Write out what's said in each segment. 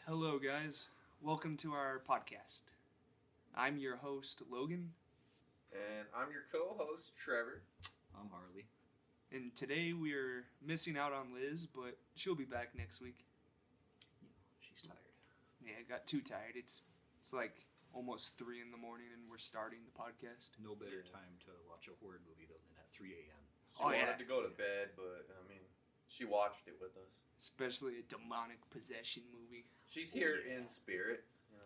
Hello, guys. Welcome to our podcast. I'm your host, Logan. And I'm your co-host, Trevor. I'm Harley. And today we're missing out on Liz, but she'll be back next week. Yeah, she's tired. Yeah, I got too tired. It's like almost 3 in the morning and we're starting the podcast. No better time to watch a horror movie, though, than at 3 a.m. She wanted to go to bed, but, she watched it with us. Especially a demonic possession movie. She's here in spirit, you know.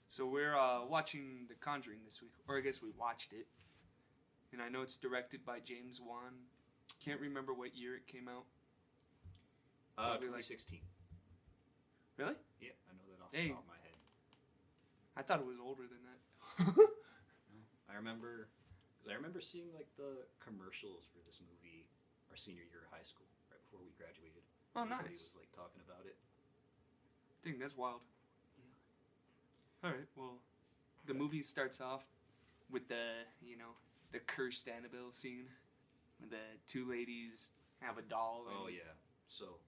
So we're watching The Conjuring this week. Or I guess we watched it. And I know it's directed by James Wan. Can't remember what year it came out. 2016. Really? Yeah, I know that off the top of my head. I thought it was older than that. I remember seeing like the commercials for this movie our senior year of high school, right before we graduated. Oh, Everybody nice. was like talking about it. Dang, that's wild. Yeah. Alright, well, the movie starts off with the cursed Annabelle scene. Where the two ladies have a doll. Oh, yeah. So,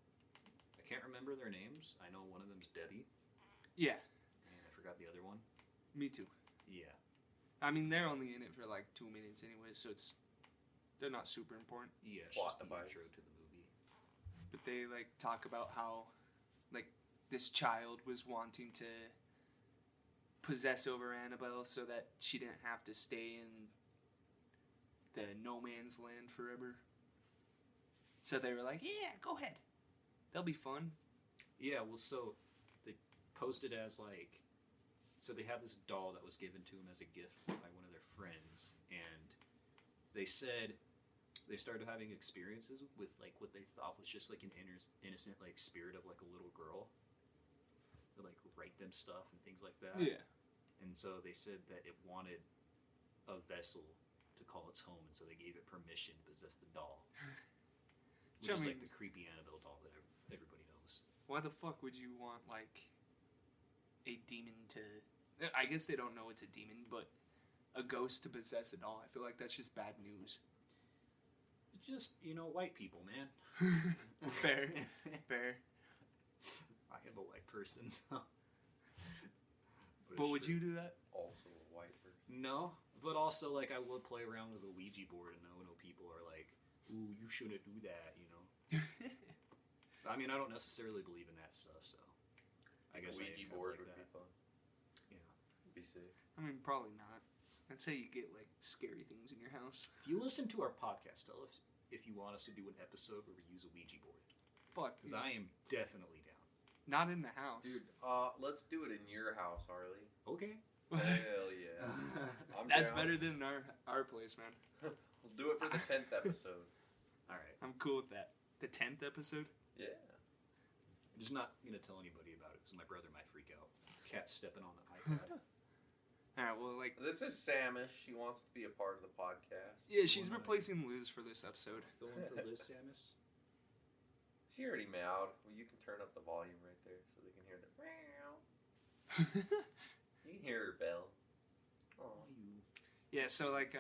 I can't remember their names. I know one of them's Debbie. Yeah. And I forgot the other one. Me too. Yeah. I mean, they're only in it for like 2 minutes anyway, so they're not super important. Yeah, it's Plot just the device. intro to the movie. But they like talk about how like this child was wanting to possess over Annabelle so that she didn't have to stay in the no man's land forever. So they were like, yeah, go ahead. They'll be fun. Yeah, well, so they posed it as like, so they had this doll that was given to him as a gift by one of their friends, and they said they started having experiences with like what they thought was just like an innocent like spirit of like a little girl. They like write them stuff and things like that. Yeah. And so they said that it wanted a vessel to call its home, and so they gave it permission to possess the doll. Which is like the creepy Annabelle doll that everybody knows. Why the fuck would you want like a demon to... I guess they don't know it's a demon, but a ghost to possess a doll. I feel like that's just bad news. It's just, white people, man. Fair. Fair. I am a white person, so... But would you do that? Also a white person. No, but also, like, I would play around with a Ouija board, and I know people are like, ooh, you shouldn't do that, I mean, I don't necessarily believe in that stuff, so... I guess a Ouija board would be fun. Yeah. It'd be sick. I mean, probably not. I'd say you get, like, scary things in your house. If you listen to our podcast, tell us if you want us to do an episode where we use a Ouija board. Fuck. Because I am definitely down. Not in the house. Dude, let's do it in your house, Harley. Okay. Hell yeah. That's down. better than our place, man. We'll do it for the 10th episode. Alright. I'm cool with that. The 10th episode? Yeah. I'm just not going to tell anybody about it, because my brother might freak out. Cat's stepping on the iPad. Alright, well, like... This is Samus. She wants to be a part of the podcast. Yeah, she's replacing Liz for this episode. Going for Liz Samus? She already meowed. Well, you can turn up the volume right there so they can hear the meow. You can hear her bell. Oh, you. Yeah, so like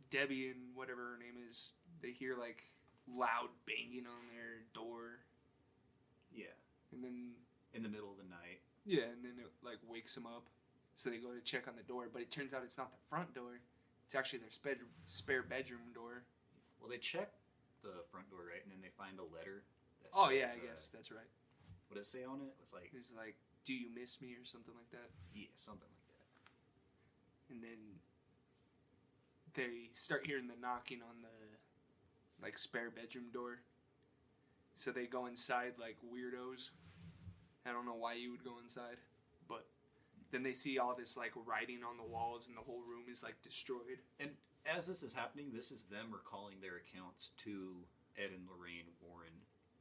Debbie and whatever her name is, they hear like loud banging on their door, Yeah. and then In the middle of the night. and then it like wakes them up. So they go to check on the door, but it turns out it's not the front door; it's actually their spare bedroom door. Well, they check the front door, right? And then they find a letter. That Oh says, yeah, I guess that's right. What did it say on it? It was like, It's like, "Do you miss me?" or something like that. yeah, something like that. And then they start hearing the knocking on the like spare bedroom door. So they go inside like weirdos. I don't know why you would go inside, but then they see all this like writing on the walls and the whole room is like destroyed. And as this is happening, this is them recalling their accounts to Ed and Lorraine Warren,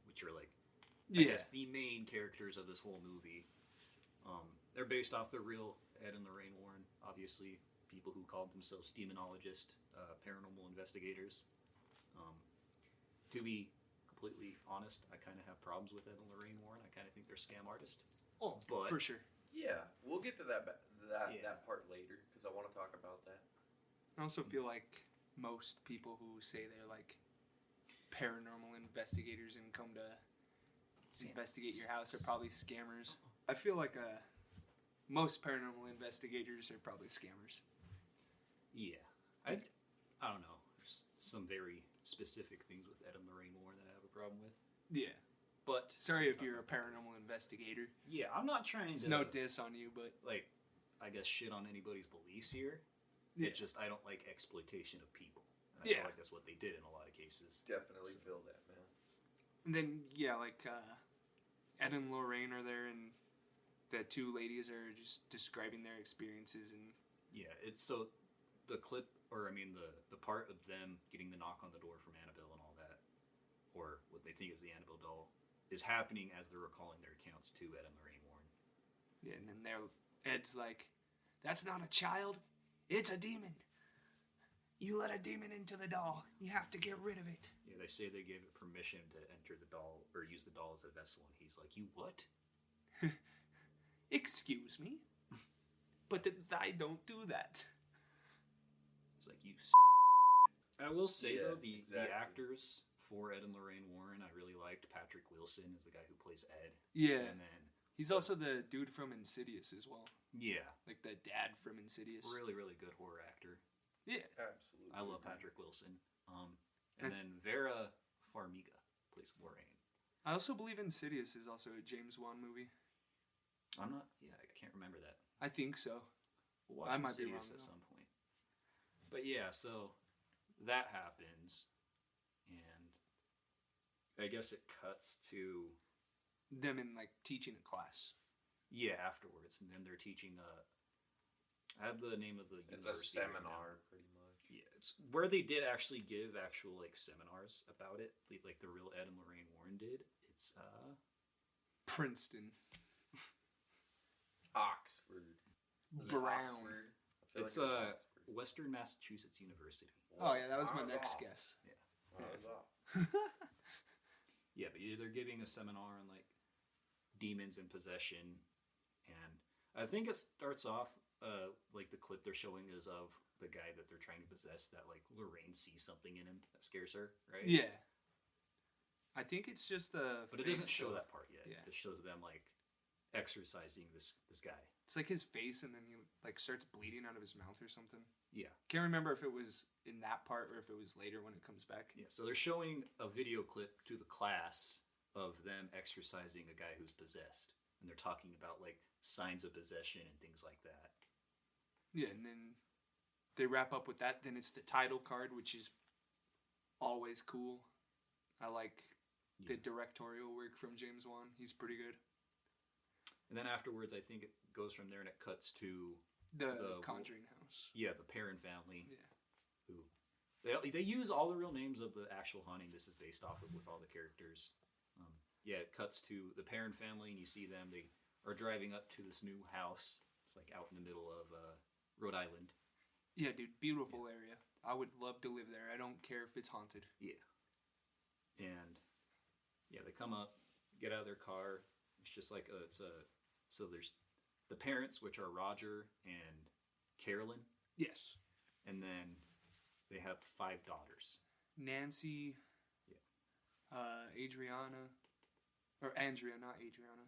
which are like, I guess, the main characters of this whole movie. They're based off the real Ed and Lorraine Warren, obviously, people who called themselves demonologists, paranormal investigators. To be completely honest, I kind of have problems with Ed and Lorraine Warren. I kind of think they're scam artists. Oh, But- for sure. Yeah, we'll get to that Yeah. that part later because I want to talk about that. I also feel like most people who say they're like paranormal investigators and come to investigate your house are probably scammers. I feel like most paranormal investigators are probably scammers. Yeah. I don't know. There's some very specific things with Ed and Lorraine Warren that I have a problem with. Yeah. But Sorry if you're a paranormal investigator. yeah, I'm not trying It's to no diss on you, but like I guess shit on anybody's beliefs here. Yeah. It's just I don't like exploitation of people. And I Yeah. feel like that's what they did in a lot of cases. Definitely feel that, man. and then like Ed and Lorraine are there, and the two ladies are just describing their experiences, and Yeah, it's so the clip, or I mean the part of them getting the knock on the door from Annabelle and all that, or what they think is the Annabelle doll, is happening as they're recalling their accounts to Ed and Lorraine Warren. yeah, and then Ed's like, "That's not a child, it's a demon. You let a demon into the doll. You have to get rid of it." Yeah, they say they gave it permission to enter the doll or use the doll as a vessel, and he's like, "You what?" Excuse me, but I don't do that. It's like I will say Yeah, though, the exactly. actors for Ed and Lorraine Warren, I really liked. Patrick Wilson is the guy who plays Ed, Yeah, and then he's also the dude from Insidious as well, yeah, like the dad from Insidious. really good horror actor. Yeah, Absolutely. I love Patrick Wilson. And then Vera Farmiga plays Lorraine. I also believe Insidious is also a James Wan movie. I'm not. Yeah, I can't remember that. I think so. We'll watch I might be Insidious wrong, at though. some point. But yeah, so that happens, and I guess it cuts to Them in like teaching a class. afterwards, and then they're teaching I have the name of the It's a university right now. seminar, pretty much. Yeah, it's where they did actually give actual like seminars about it, like the real Ed and Lorraine Warren did. It's Princeton. Oxford. Is it Brown. Oxford? I feel it's like Oxford. Western Massachusetts University. Oh yeah, that was my Miles next off. guess. Miles off. Yeah, but they're giving a seminar on like demons and possession, and I think it starts off like the clip they're showing is of the guy that they're trying to possess. That like Lorraine sees something in him that scares her, right? Yeah. I think it's just the. But it doesn't show that part yet. Yeah. It shows them like exorcising this guy. It's like his face, and then he like starts bleeding out of his mouth or something. Yeah. Can't remember if it was in that part or if it was later when it comes back. Yeah, so they're showing a video clip to the class of them exorcising a guy who's possessed. And they're talking about like signs of possession and things like that. Yeah, and then they wrap up with that. Then it's the title card, which is always cool. I like the directorial work from James Wan. He's pretty good. And then afterwards, I think it goes from there and it cuts to The Conjuring house. the Perrin family. Yeah. Who they use all the real names of the actual haunting this is based off of with all the characters. It cuts to the Perrin family, and you see them. They are driving up to this new house. It's like out in the middle of Rhode Island. Yeah, dude, beautiful area. I would love to live there. I don't care if it's haunted. Yeah. And they come up, get out of their car. It's just like so there's the parents, which are Roger and Carolyn, Yes. and then they have 5 daughters. Nancy. Adriana. Or Andrea, not Adriana.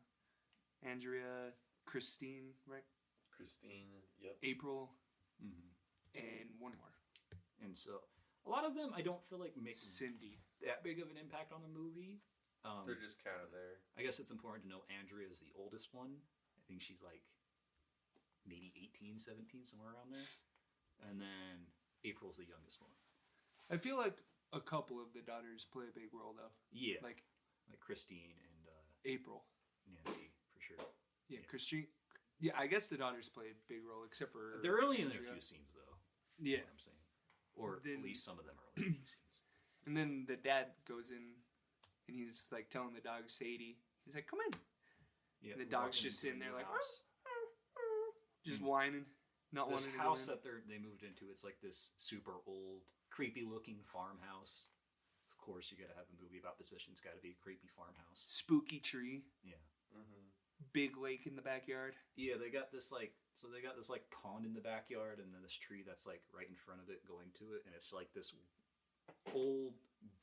Andrea, Christine, right? Christine. Yep. April, Mm-hmm. and one more. And so a lot of them I don't feel like make Cindy. that big of an impact on the movie. They're just kind of there. I guess it's important to know Andrea is the oldest one. I think she's like maybe 18, 17, somewhere around there. And then April's the youngest one. I feel like a couple of the daughters play a big role, though. Yeah. Like Christine and April. Nancy, for sure. Yeah, Yeah. Christine. Yeah, I guess the daughters play a big role, except for They're only in a Andrea. few scenes, though. Yeah. What I'm saying. Or Then- at least some of them are only in a few scenes. And then the dad goes in, and he's like telling the dog Sadie. He's like, "Come in." Yeah, The we're dog's walking just into sitting a there new like, house. Just whining, not This wanting to house go in. that they moved into, it's like this super old, creepy-looking farmhouse. Of course, you got to have a movie about possession. It's got to be a creepy farmhouse. Spooky tree, Yeah. Mm-hmm. big lake in the backyard. Yeah, they got this like pond in the backyard, and then this tree that's like right in front of it going to it, and it's like this old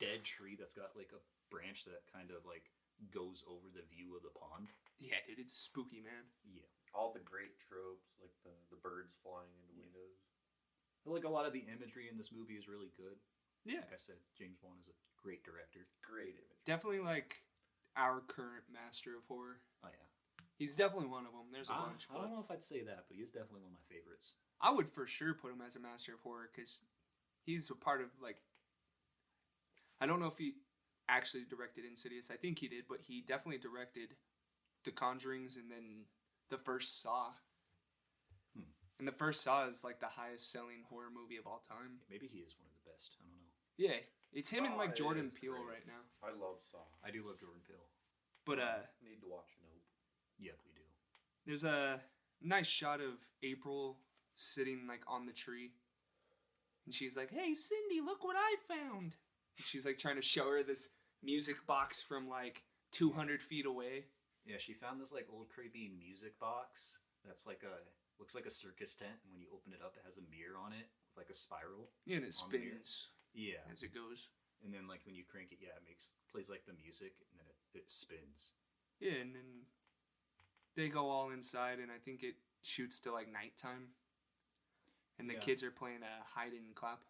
dead tree that's got like a branch that kind of like goes over the view of the pond. Yeah, dude, it's spooky, man. Yeah. All the great tropes, like the birds flying into windows. I like a lot of the imagery in this movie is really good. Yeah. Like I said, James Wan is a great director. Great image. Definitely like our current master of horror. Oh yeah. He's definitely one of them. There's a bunch. I don't know if I'd say that, but he's definitely one of my favorites. I would for sure put him as a master of horror because he's a part of like. I don't know if he actually directed Insidious. I think he did, but he definitely directed the Conjurings and then the first Saw. And the first Saw is like the highest selling horror movie of all time. Maybe he is one of the best. I don't know. Yeah, it's him and Saw like Jordan is Peele great. right now. I love Saw. I do love Jordan Peele. But Need to watch Nope. Yep, we do. there's a nice shot of April sitting like on the tree, and she's like, "Hey, Cindy, look what I found." And she's like trying to show her this music box from like 200 feet away. Yeah, she found this like old creepy music box that's like looks like a circus tent, and when you open it up, it has a mirror on it with like a spiral. Yeah, and it On the mirror. spins Yeah, as it goes. and then like when you crank it, yeah, it plays like the music, and then it spins. Yeah, and then they go all inside, and I think it shoots to like nighttime. And the Yeah. kids are playing a hide and clap.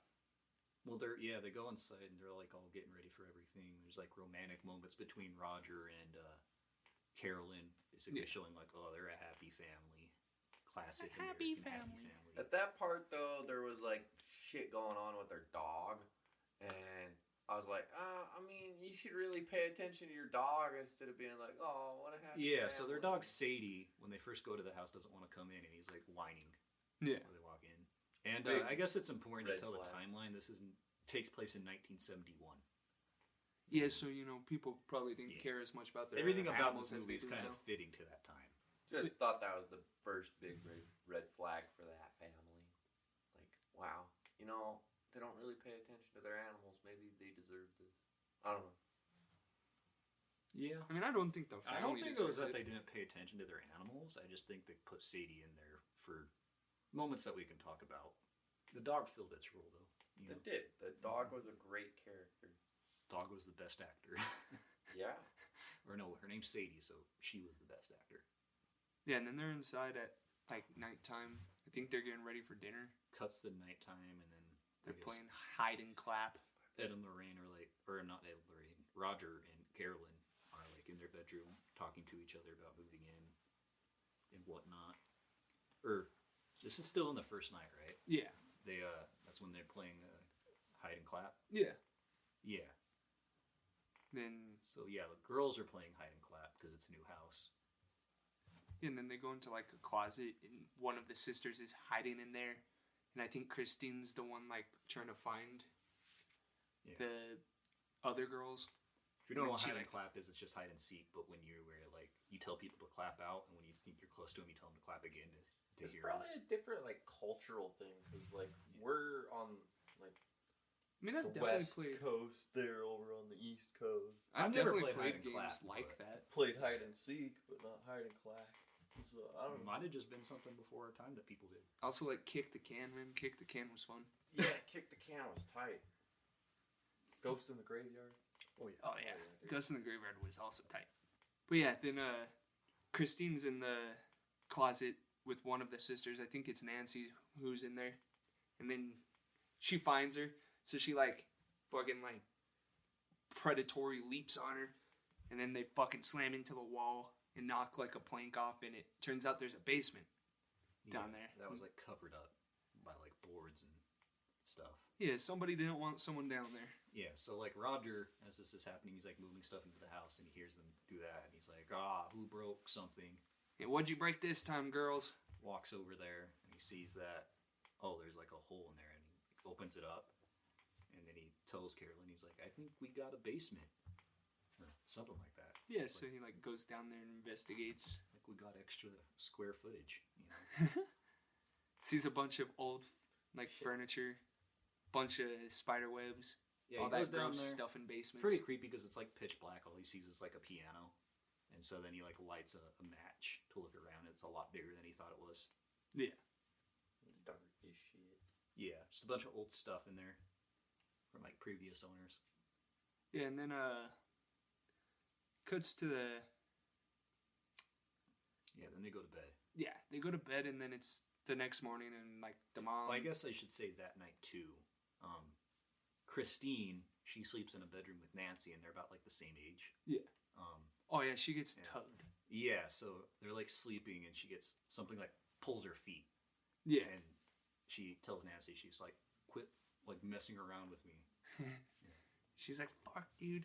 Well, they go inside and they're like all getting ready for everything. There's like romantic moments between Roger and Carolyn, basically Yeah. showing like, oh, they're a happy family, classic A happy American family. At that part, though, there was like shit going on with their dog, and I was like, I mean, you should really pay attention to your dog instead of being like, oh, what a happy Yeah, so their family." dog Sadie, when they first go to the house, doesn't want to come in, and he's like whining Yeah. when they walk in. And Big I guess it's important to red tell the flag. timeline. This takes place in 1971. Yeah, so people probably didn't Yeah. care as much about their Everything about animals this as movie they is do kind now. of fitting to that time. Just thought that was the first big red flag for that family. Like, wow, they don't really pay attention to their animals. Maybe they deserve this. I don't know. Yeah. I mean, I don't think the I don't family think it was deserves that they didn't pay attention to their animals. I just think they put Sadie in there for moments that we can talk about. The dog filled its role, though. You know, It did. The dog was a great character. dog was the best actor. Yeah. Or no, her name's Sadie, so she was the best actor. Yeah, and then they're inside at like nighttime. I think they're getting ready for dinner. Cuts to nighttime, and then They're I guess playing hide and clap. Ed and Lorraine are like, or not Ed and Lorraine, Roger and Carolyn are like in their bedroom talking to each other about moving in and whatnot. Or this is still in the first night, right? Yeah. That's when they're playing hide and clap. Yeah. Yeah. Then So yeah, the girls are playing hide and clap because it's a new house. and then they go into like a closet, and one of the sisters is hiding in there, and I think Christine's the one like trying to find Yeah. the other girls. If you don't know And what she, hide and like- clap is, it's just hide and seek. But when you're where like you tell people to clap out, and when you think you're close to them, you tell them to clap again to It's hear. probably a different cultural thing because we're on like I mean, I've the definitely west played. coast. They're over on the east coast. I've I've never definitely played hide played and clap, games like but- that. Played hide and seek, but not hide and clap. So I It don't know. might have just been something before our time that people did. Also, like kick the can, man. Kick the can was fun. Yeah, kick the can was tight. Ghost in the graveyard. Oh yeah. Oh yeah, dude. Ghost in the Graveyard was also tight. But yeah, then Christine's in the closet with one of the sisters. I think it's Nancy who's in there, and then she finds her, so she like fucking like predatory leaps on her, and then they fucking slam into the wall and knock like a plank off, and it turns out there's a basement down there. That was like covered up by like boards and stuff. Yeah, somebody didn't want someone down there. Yeah, so like Roger, as this is happening, he's like moving stuff into the house, and he hears them do that, and he's like, who broke something? Yeah, what'd you break this time, girls? Walks over there, and he sees that, there's like a hole in there, and he opens it up, and then he tells Carolyn, he's like, I think we got a basement, or something like that. Yeah, It's so like, he like goes down there and investigates. like we got extra square footage, you know? Sees a bunch of old like furniture, bunch of spider webs, Yeah, all he goes that down gross there. stuff in basements. Pretty creepy because it's like pitch black. All he sees is like a piano, and so then he like lights a match to look around. It's a lot bigger than he thought it was. Yeah. Dark as shit. Yeah, just a bunch of old stuff in there from like previous owners. Yeah, and then cuts to the... Yeah, then they go to bed. Yeah, they go to bed, and then it's the next morning, and, like, the mom... Well, I guess I should say that night, too. Christine, she sleeps in a bedroom with Nancy, and they're about, like, the same age. Yeah. Oh, yeah, she gets tugged. Yeah, so they're, like, sleeping, and she gets something, like, pulls her feet. Yeah. And she tells Nancy, she's like, quit, like, messing around with me. Yeah. She's like, fuck, dude.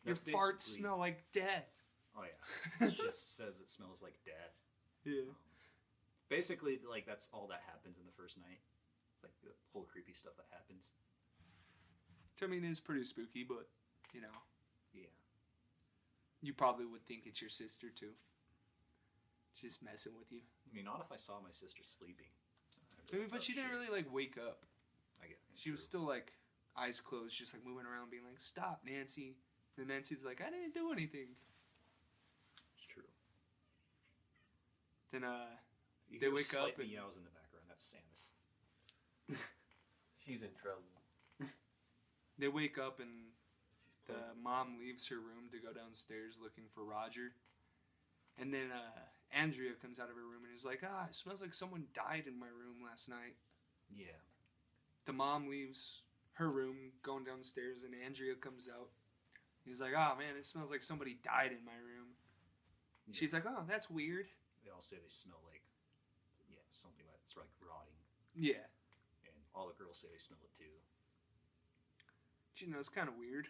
That's Your farts basically- smell like death. Oh, yeah. It just says it smells like death. Yeah. Basically, like, that's all that happens in the first night. It's like the whole creepy stuff that happens. I mean, it's pretty spooky, but, you know, Yeah. you probably would think it's your sister, too. Just messing with you. I mean, not if I saw my sister sleeping. I mean, but she didn't really, like, wake up. I get. She was still, like, eyes closed, just, like, moving around, being like, stop, Nancy. And Nancy's like, I didn't do anything. It's true. Then, You They hear wake up slight and- meows in the background. That's Samus. She's in trouble. they wake up and She's the playing. mom leaves her room to go downstairs looking for Roger. And then Andrea comes out of her room and is like, it smells like someone died in my room last night. Yeah. The mom leaves her room going downstairs and Andrea comes out. He's like, oh man, it smells like somebody died in my room. Yeah. She's like, oh, that's weird. They all say they smell like, something that's like rotting. Yeah. And all the girls say they smell it too. You know, it's kind of weird.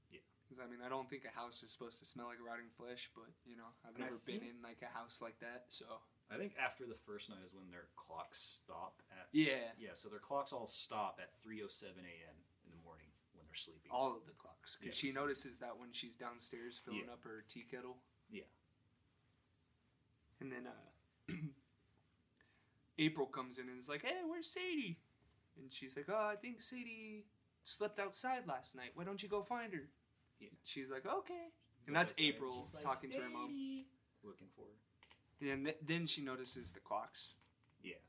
Yeah. Because, I mean, I don't think a house is supposed to smell like rotting flesh, but, you know, I've And I never been think- in, like, a house like that, so. I think after the first night is when their clocks stop at... Yeah. Yeah, so their clocks all stop at 3:07 a.m. in the morning when they're sleeping. All of the clocks. Yeah, Because she so- notices that when she's downstairs filling Yeah. up her tea kettle. Yeah. And then, April comes in and is like, hey, where's Sadie? And she's like, oh, I think Sadie slept outside last night. Why don't you go find her? Yeah. She's like, okay. And Goes that's outside, April she's like, talking to her mom. "Sadie," looking for her. And then she notices the clocks. Yeah.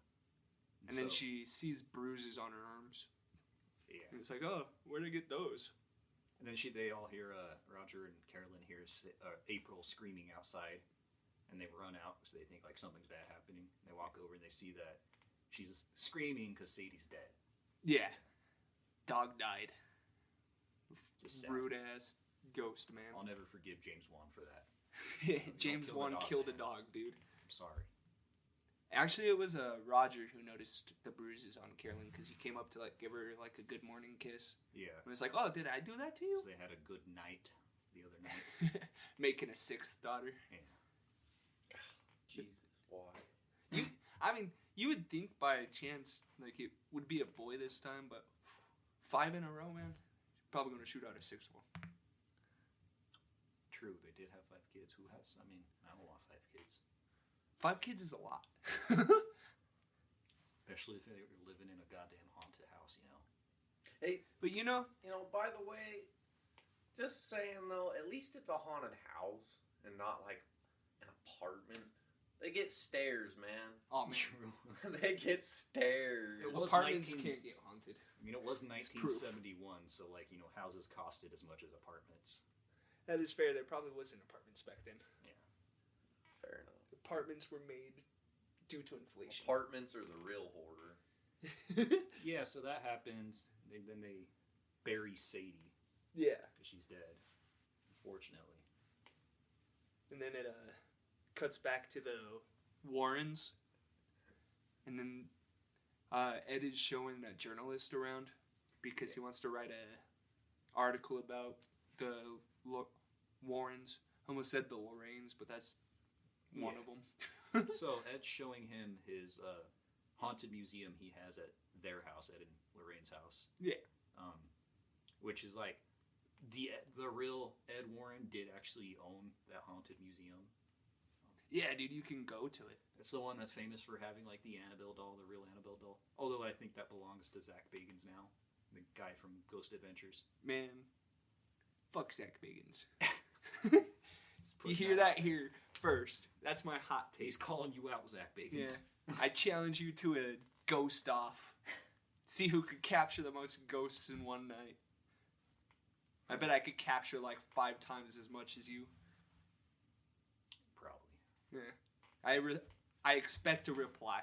And then so- she sees bruises on her arms. Yeah. And it's like, oh, where'd I get those? And then they all hear Roger and Carolyn hear April screaming outside, and they run out because they think like something's bad happening. They walk over and they see that she's screaming because Sadie's dead. Yeah. Dog died. Just sad. Rude ass ghost, man. I'll never forgive James Wan for that. James kill the Wan dog, killed a man. dog, dude. I'm sorry. Actually, it was Roger who noticed the bruises on Carolyn because he came up to like give her like a good morning kiss. Yeah. It was like, oh, did I do that to you? So they had a good night the other night. Making a sixth daughter. Yeah. Jesus, why? I mean, you would think by chance like it would be a boy this time, but 5 in a row, man. Probably gonna shoot out a sixth one. True, they did have 5 kids. Who has? I mean, I don't want 5 kids, 5 kids is a lot. especially if they were living in a goddamn haunted house. You know. Hey, But you know, by the way, just saying though, at least it's a haunted house and not like an apartment. They get stairs, man. oh man, True. They get stairs. It was apartments 19 can't get haunted. I mean, it was It's proof. 1971, so like houses costed as much as apartments. That is fair. There probably wasn't apartments back then. Fair enough. Apartments were made due to inflation. Apartments are the real horror. Yeah, so that happens. Then they bury Sadie Yeah, because she's dead, unfortunately. and then it cuts back to the Warrens, and then Ed is showing a journalist around because he wants to write a article about the Warrens. I almost said the Lorraines, but that's one Yeah. of them. So Ed's showing him his haunted museum he has at their house, Ed and Lorraine's house. Yeah. Which is like the real Ed Warren did actually own that haunted museum. Yeah, dude, you can go to it. It's the one that's famous for having like the Annabelle doll, the real Annabelle doll. Although I think that belongs to Zach Bagans now, the guy from Ghost Adventures. Man, fuck Zach Bagans. Just You putting hear out that there. here first. That's my hot take. He's calling you out, Zach Bagans. Yeah. I challenge you to a ghost off. See who could capture the most ghosts in one night. I bet I could capture like 5 times as much as you. I expect a reply.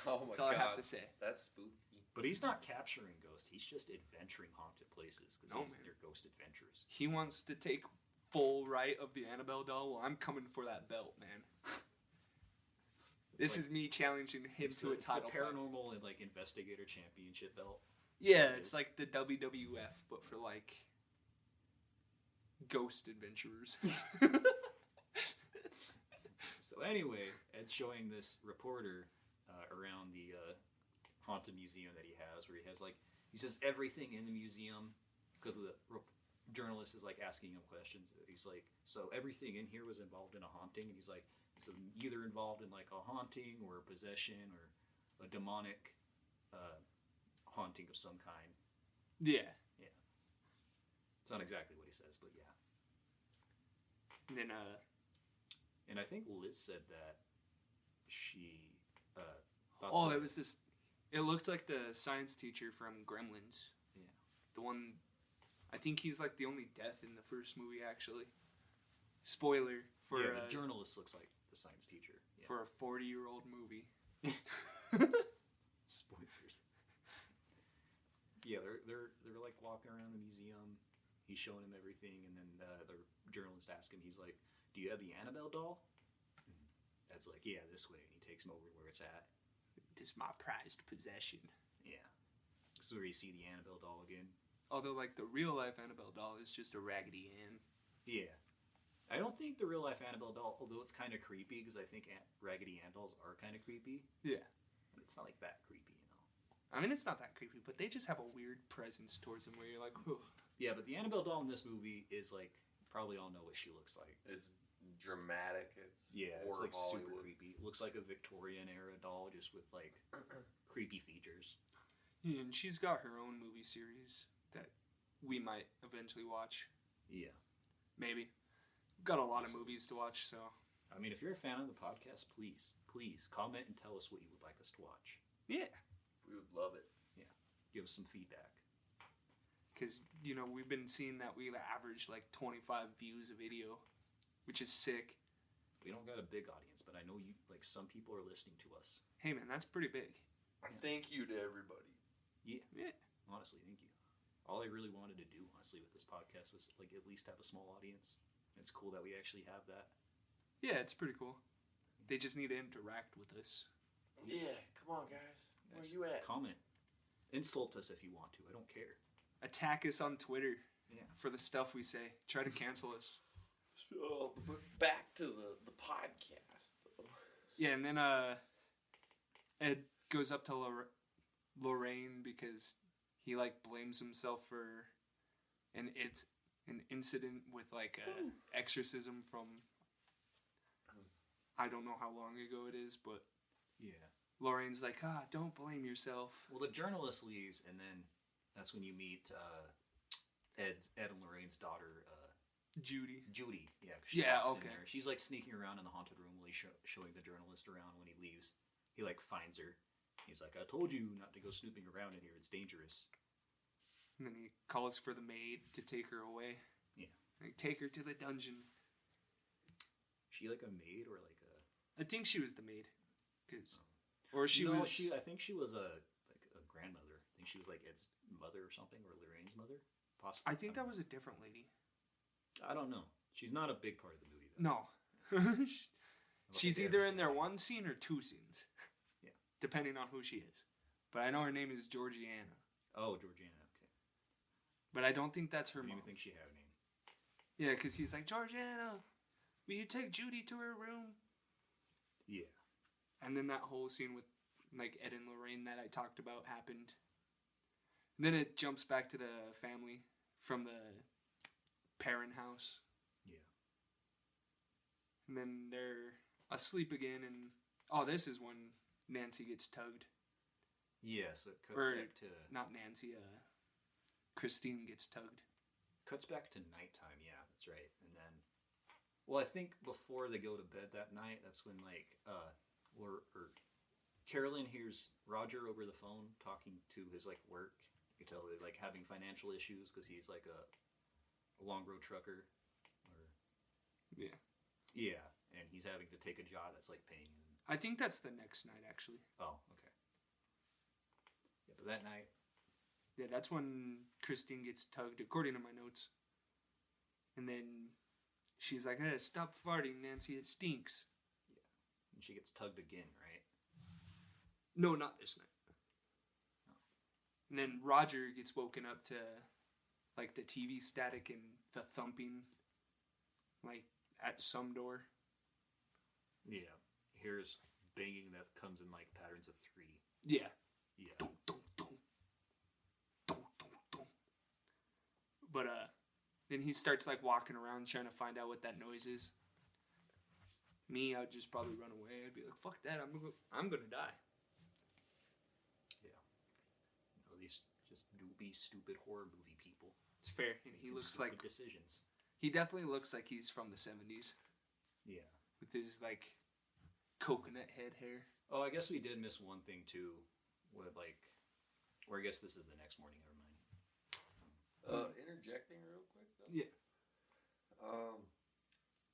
Oh my That's god. all I have to say. That's spooky. But he's not capturing ghosts. He's just adventuring haunted places because No, they're ghost adventures. He wants to take full right of the Annabelle doll. Well, I'm coming for that belt, man. This is me challenging him to a title the fight. paranormal and like investigator championship belt. Yeah, it's like the WWF, but for like ghost adventurers. So anyway, Ed's showing this reporter around the haunted museum that he has, where he says everything in the museum because the journalist is like asking him questions. He's like, so everything in here was involved in a haunting, and he's like, so either involved in like a haunting or a possession or a demonic haunting of some kind. Yeah. It's not exactly what he says, but yeah. And then And I think Liz said that she thought it was this. It looked like the science teacher from Gremlins. Yeah. The one. I think he's like the only death in the first movie, actually. Spoiler for the journalist looks like the science teacher. Yeah. for a 40-year-old movie. Spoilers. Yeah, they're like walking around the museum. He's showing him everything, and then the journalist asks him, he's like, "Do you have the Annabelle doll?" That's like, "Yeah, this way." And he takes him over where it's at. This is my prized possession. Yeah. This is where you see the Annabelle doll again. Although, like, the real-life Annabelle doll is just a Raggedy Ann. Yeah. I don't think the real-life Annabelle doll, although it's kind of creepy, because I think Raggedy Ann dolls are kind of creepy. Yeah. But it's not like that creepy, you know. I mean, it's not that creepy, but they just have a weird presence towards them where you're like, whew. Yeah, but the Annabelle doll in this movie is like, probably all know what she looks like. It's dramatic. It's It's like Hollywood. super creepy. It looks like a Victorian era doll, just with like creepy features. Yeah, and she's got her own movie series that we might eventually watch. Yeah. Maybe. We've got a lot of movies to watch, so. I mean, if you're a fan of the podcast, please comment and tell us what you would like us to watch. Yeah. We would love it. Yeah. Give us some feedback. Because, you know, we've been seeing that we average like 25 views a video, which is sick. We don't got a big audience, but I know you like some people are listening to us. Hey, man, that's pretty big. Thank you to everybody. Yeah. Yeah. Honestly, thank you. All I really wanted to do, honestly, with this podcast was like at least have a small audience. It's cool that we actually have that. Yeah, it's pretty cool. They just need to interact with us. Yeah, come on, guys. Where you at? Comment. Insult us if you want to. I don't care. Attack us on Twitter Yeah. for the stuff we say. Try to cancel us. But back to the podcast. Yeah, and then Ed goes up to Lorraine because he like blames himself for an incident with like a exorcism from I don't know how long ago it is, but Yeah. Lorraine's like, don't blame yourself. Well, the journalist leaves, and then that's when you meet Ed and Lorraine's daughter, Judy. Judy. Yeah, 'cause Yeah, walks okay. in there. She's like sneaking around in the haunted room while he's showing the journalist around. When he leaves, he like finds her. He's like, "I told you not to go snooping around in here. It's dangerous." And then he calls for the maid to take her away. Yeah. Like, take her to the dungeon. She like a maid or like a? I think she was the maid. Or she was... I think she was a grandmother. I think she was like Ed's mother or something, or Lorraine's mother, possibly. I think that was a different lady. I don't know. She's not a big part of the movie, though. No. She's think I either ever in there seen her. one scene or two scenes. Yeah. Depending on who she is. But I know her name is Georgiana. Oh, Georgiana. Okay. But I don't think that's her I didn't mom. even think she had a name. Yeah, because he's like, Georgiana, will you take Judy to her room? Yeah. And then that whole scene with like Ed and Lorraine that I talked about happened. And then it jumps back to the family from the parent house. Yeah. And then they're asleep again, and this is when Nancy gets tugged. Yeah, so it cuts Or back to not Nancy, Christine gets tugged. nighttime. Yeah, that's right. And then, well, I think before they go to bed that night, that's when like Carolyn hears Roger over the phone talking to his like work. You can tell they're like having financial issues because he's like a long road trucker. Or Yeah. yeah, and he's having to take a job that's like paying him. I think that's the next night, actually. Oh, okay. Yeah, but that night. Yeah, that's when Christine gets tugged, according to my notes. And then she's like, "Hey, stop farting, Nancy. It stinks." Yeah, and she gets tugged again, right? No, not this night. Oh. And then Roger gets woken up to, like, the TV static and the thumping, like, at some door. Yeah. Here's banging that comes in, like, patterns of 3. Yeah. Yeah. Dum, dum, dum. Dum, dum, dum. But, then he starts, like, walking around trying to find out what that noise is. Me, I'd just probably run away. I'd be like, "Fuck that, I'm gonna die." Yeah. You know, these just doobie, stupid horror movie people. It's fair. And he looks Stupid like... decisions. He definitely looks like he's from the 70s. Yeah. With his, like, coconut head hair. Oh, I guess we did miss one thing, too. With, like... Or I guess this is the next morning, never mind. Interjecting real quick, though? Yeah.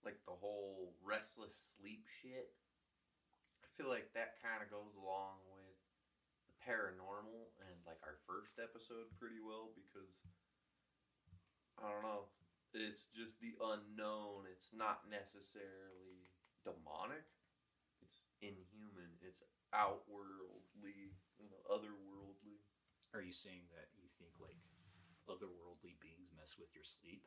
Like the whole restless sleep shit. I feel like that kind of goes along with the paranormal and like our first episode pretty well because I don't know. It's just the unknown. It's not necessarily demonic. It's inhuman. It's outworldly, otherworldly. Are you saying that you think, like, otherworldly beings mess with your sleep?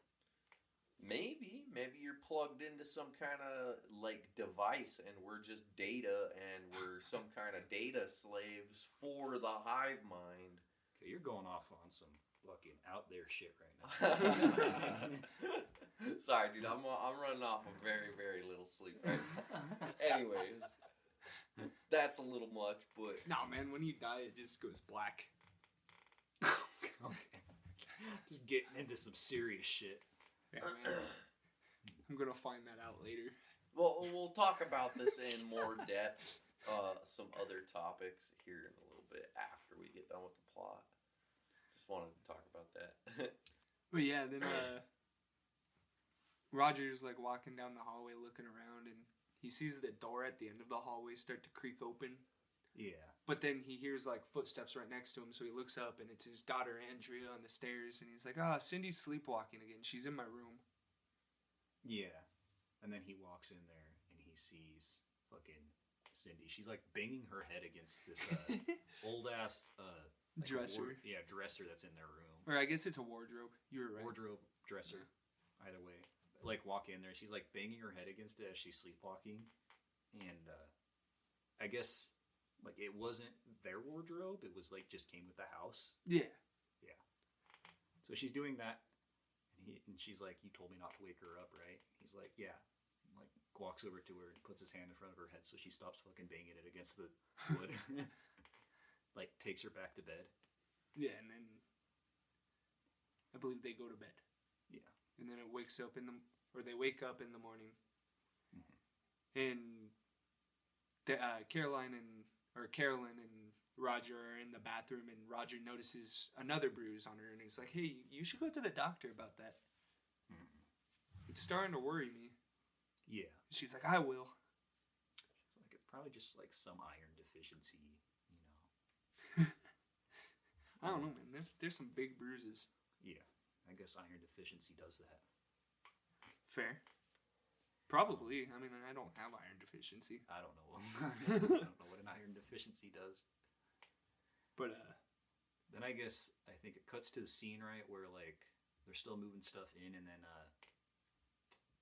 Maybe you're plugged into some kind of like device and we're just data and we're some kind of data slaves for the hive mind. Okay, you're going off on some fucking out there shit right now. Sorry, dude, I'm running off a very, very little sleep right now. Anyways, that's a little much, but... Nah, man, when you die, it just goes black. Okay. Just getting into some serious shit. Yeah, man. I'm gonna find that out later. Well, we'll talk about this in more depth, some other topics here in a little bit after we get done with the plot. Just wanted to talk about that. But yeah, then Roger's like walking down the hallway looking around and he sees the door at the end of the hallway start to creak open. Yeah. But then he hears like footsteps right next to him, so he looks up and it's his daughter Andrea on the stairs and he's like, "Ah, Cindy's sleepwalking again. She's in my room." Yeah. And then he walks in there and he sees fucking Cindy. She's like banging her head against this old ass like dresser. Dresser that's in their room. Or I guess it's a wardrobe. You were right. Wardrobe, dresser. Yeah. Either way. Like walk in there, she's like banging her head against it as she's sleepwalking. And I guess like it wasn't their wardrobe, it was like just came with the house. Yeah. Yeah. So she's doing that and she's like, "You told me not to wake her up, right?" He's like, "Yeah." And like walks over to her and puts his hand in front of her head so she stops fucking banging it against the wood. Like takes her back to bed. Yeah, and then I believe they go to bed. Yeah. And then it wakes up they wake up in the morning. Mm-hmm. And Carolyn and Roger are in the bathroom and Roger notices another bruise on her and he's like, "Hey, you should go to the doctor about that. Mm-hmm. It's starting to worry me." Yeah. She's like, "I will." She's like, it's probably just like some iron deficiency, I don't know, man. There's some big bruises. Yeah. I guess iron deficiency does that. Fair. Probably. I mean, I don't have iron deficiency. I don't know. I don't know what an iron deficiency does. But, then I guess, I think it cuts to the scene, right, where, like, they're still moving stuff in, and then,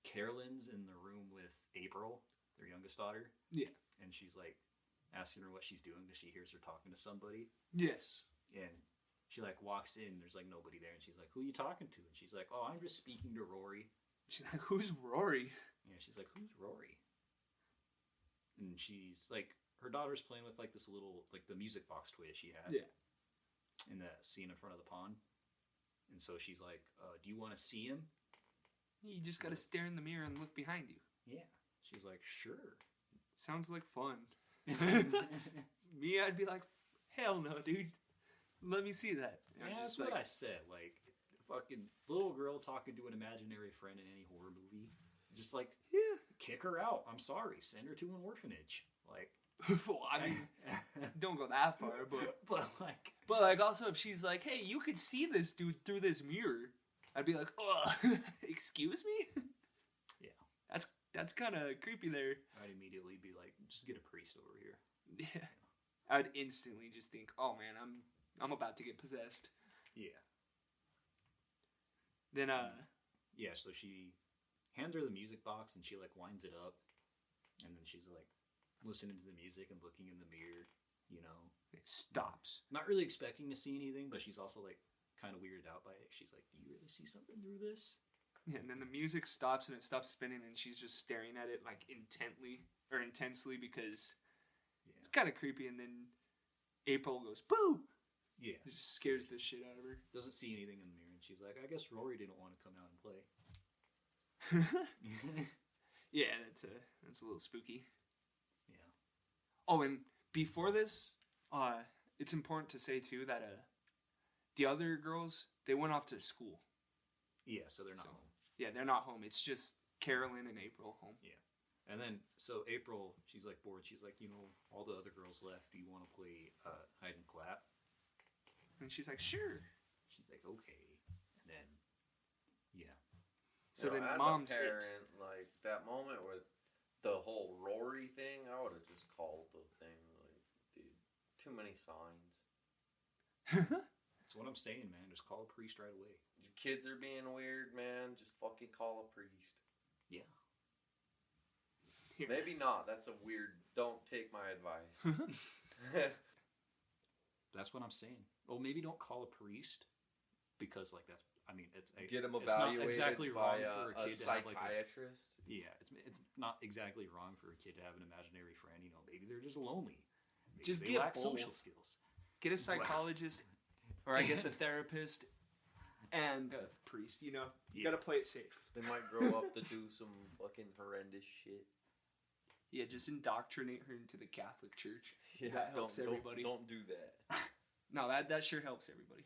Carolyn's in the room with April, their youngest daughter. Yeah. And she's, like, asking her what she's doing because she hears her talking to somebody. Yes. And she, like, walks in, there's, like, nobody there, and she's like, "Who are you talking to?" And she's like, "Oh, I'm just speaking to Rory." She's like, "Who's Rory?" Yeah, she's like, "Who's Rory?" And she's like, her daughter's playing with like this little, like the music box toy she had. Yeah. In that scene in front of the pond. And so she's like, "Do you want to see him?" You just gotta stare in the mirror and look behind you. Yeah. She's like, "Sure." Sounds like fun. Me, I'd be like, "Hell no, dude. Let me see that." And Yeah, that's like, what I said. Like, fucking little girl talking to an imaginary friend in any horror movie. Just like, Yeah. kick her out. I'm sorry. Send her to an orphanage. Like, Well, I mean, don't go that far, but but like also if she's like, hey, you could see this dude through this mirror, I'd be like, oh, excuse me? Yeah. That's kind of creepy there. I'd immediately be like, just get a priest over here. Yeah. I'd instantly just think, oh man, I'm about to get possessed. Yeah. Then Yeah, so she hands her the music box and she like winds it up, and then she's like listening to the music and looking in the mirror, you know. it stops. Not really expecting to see anything, but she's also like kind of weirded out by it. She's like, do you really see something through this? Yeah, and then the music stops and it stops spinning and she's just staring at it like intensely because it's kind of creepy. And then April goes, boo! Yeah. It just scares the shit out of her. Doesn't see anything in the mirror, and she's like, I guess Rory didn't want to come out and play. Yeah, that's a little spooky. Yeah. Oh, and before this, it's important to say too that the other girls, they went off to school. Yeah, so they're not home. Yeah, they're not home. It's just Carolyn and April home. Yeah. And then, so April, she's like bored. She's like, you know, all the other girls left. Do you want to play hide and clap? And she's like, sure. She's like, okay. And then, yeah. So You know, then as mom's a parent, like that moment with the whole Rory thing, I would have just called the thing like, dude, too many signs. That's what I'm saying, man. Just call a priest right away. Your kids are being weird, man. Just fucking call a priest. Yeah. Maybe not. That's a weird. Don't take my advice. That's what I'm saying. Well, maybe don't call a priest because, like, that's. I mean, it's Get them it's not evaluated exactly by wrong for a a kid to have like psychiatrist. it's not exactly wrong for a kid to have an imaginary friend. You know, maybe they're just lonely. Maybe Just they get lack both. social skills. Get a psychologist, or I guess a therapist, and a priest. You know, you gotta play it safe. They might grow up to do some fucking horrendous shit. Yeah, just indoctrinate her into the Catholic Church. Yeah, That helps everybody. Don't do that. No, that sure helps everybody.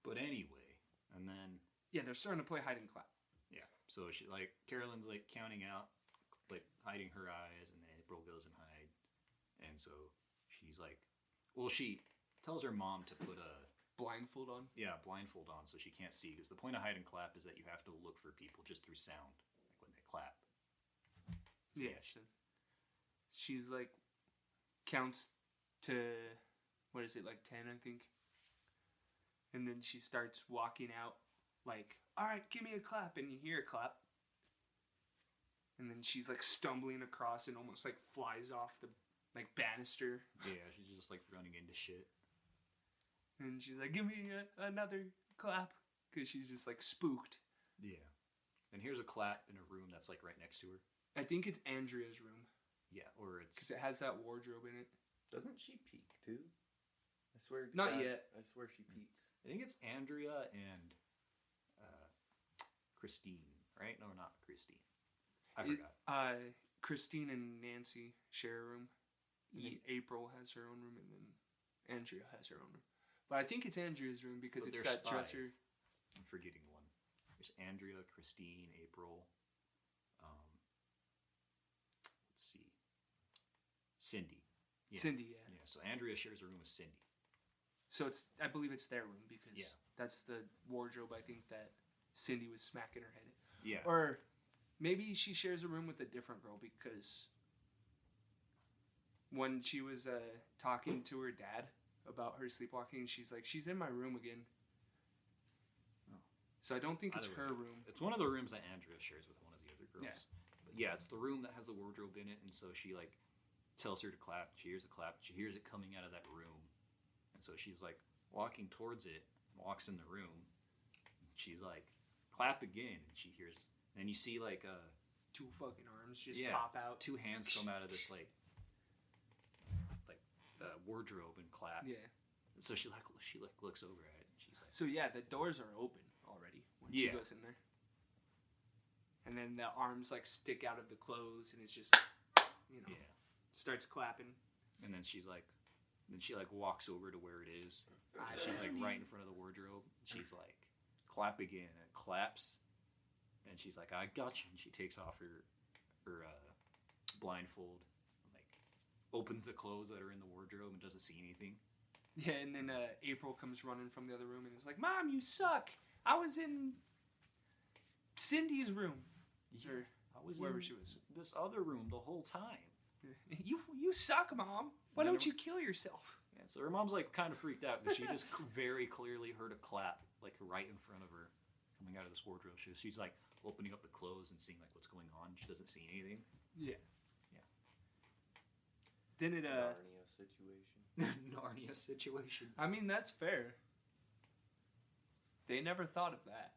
But anyway, and then Yeah, they're starting to play hide and clap. yeah, so she like Carolyn's like counting out, like hiding her eyes, and then April goes and hide, and so she's like, well, she tells her mom to put a Blindfold on. blindfold on so she can't see, because the point of hide and clap is that you have to look for people just through sound, like when they clap. So, Yes. She's like counts to what is it, like 10, I think. And then she starts walking out like, all right, give me a clap, and you hear a clap. And then she's like stumbling across and almost like flies off the like banister. yeah, she's just like running into shit. And she's like, give me another clap, because she's just like spooked. Yeah, and here's a clap in a room that's like right next to her. I think it's Andrea's room, Yeah, or it's because it has that wardrobe in it. Doesn't she peek too? I swear. to Not God, yet. I swear she peeks. I think it's Andrea and Christine, right? No, not Christine. I forgot. Christine and Nancy share a room. And then April has her own room, and then Andrea has her own room. But I think it's Andrea's room because But it's there's that five. dresser. I'm forgetting one. There's Andrea, Christine, April. Let's see. Cindy. Yeah. Cindy, yeah. Yeah, so Andrea shares a room with Cindy. So I believe it's their room because Yeah. that's the wardrobe I think that Cindy was smacking her head in. Yeah. Or maybe she shares a room with a different girl because when she was talking to her dad about her sleepwalking, she's like, she's in my room again. Oh. So I don't think it's Either her way, room. It's one of the rooms that Andrea shares with one of the other girls. Yeah. But yeah, it's the room that has the wardrobe in it, and so she like tells her to clap. She hears a clap. She hears it coming out of that room, and so she's like walking towards it and walks in the room. She's like, clap again, and she hears. And you see like Two fucking arms just pop out. two hands come out of this like wardrobe and clap. Yeah. And so she looks over at it, and she's like, So yeah, the doors are open already when she goes in there. And then the arms like stick out of the clothes, and it's just, starts clapping. And then she walks over to where it is. She's like right in front of the wardrobe. She's like, clap again. And it claps. And she's like, I got you. And she takes off her blindfold, like opens the clothes that are in the wardrobe and doesn't see anything. Yeah, and then April comes running from the other room and is like, Mom, you suck. I was in Cindy's room. Yeah, I was wherever in she was. this other room the whole time. You suck, Mom. Why And then don't you kill yourself? Yeah, so her mom's like kind of freaked out because she just very clearly heard a clap like right in front of her coming out of this wardrobe. She's like opening up the clothes and seeing like what's going on. She doesn't see anything. Yeah. Yeah. Then it Narnia situation. Narnia situation. I mean, that's fair. They never thought of that.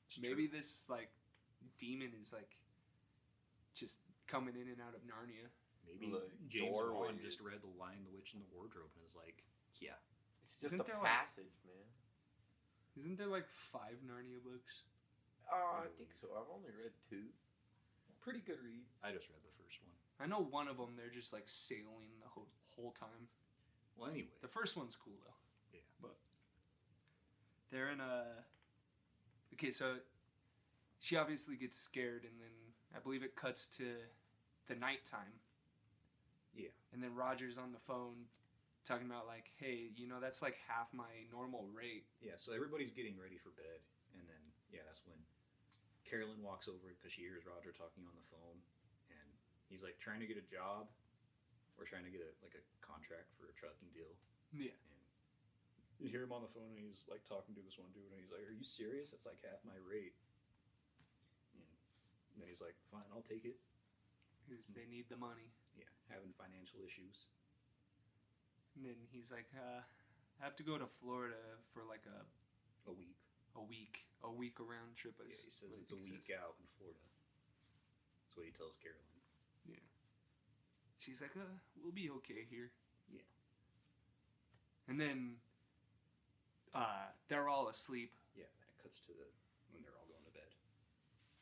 It's Maybe true. this like demon is like just coming in and out of Narnia. Maybe Like James Wan doorways. just read The Lion, the Witch, and the Wardrobe and is like, yeah. It's just Isn't a there, like- passage, man. Isn't there like 5 Narnia books? I think so. I've only read 2. Pretty good reads. I just read the first one. I know one of them. They're just like sailing the whole time. Well, anyway. The first one's cool though. Yeah. But they're in a. Okay, so she obviously gets scared, and then I believe it cuts to the nighttime. Yeah. And then Roger's on the phone talking about like, hey, that's like half my normal rate. Yeah, so everybody's getting ready for bed. And then, yeah, that's when Carolyn walks over because she hears Roger talking on the phone. And he's like trying to get a job or trying to get a contract for a trucking deal. Yeah. And you hear him on the phone and he's like talking to this one dude and he's like, are you serious? It's like half my rate. And then he's like, fine, I'll take it. Because they need the money. Yeah, having financial issues. And then he's like, I have to go to Florida for like A week. a week around trip. Yeah, he says it's a week out in Florida. That's what he tells Carolyn. Yeah. She's like, we'll be okay here. Yeah. And then they're all asleep. Yeah, and it cuts to when they're all going to bed.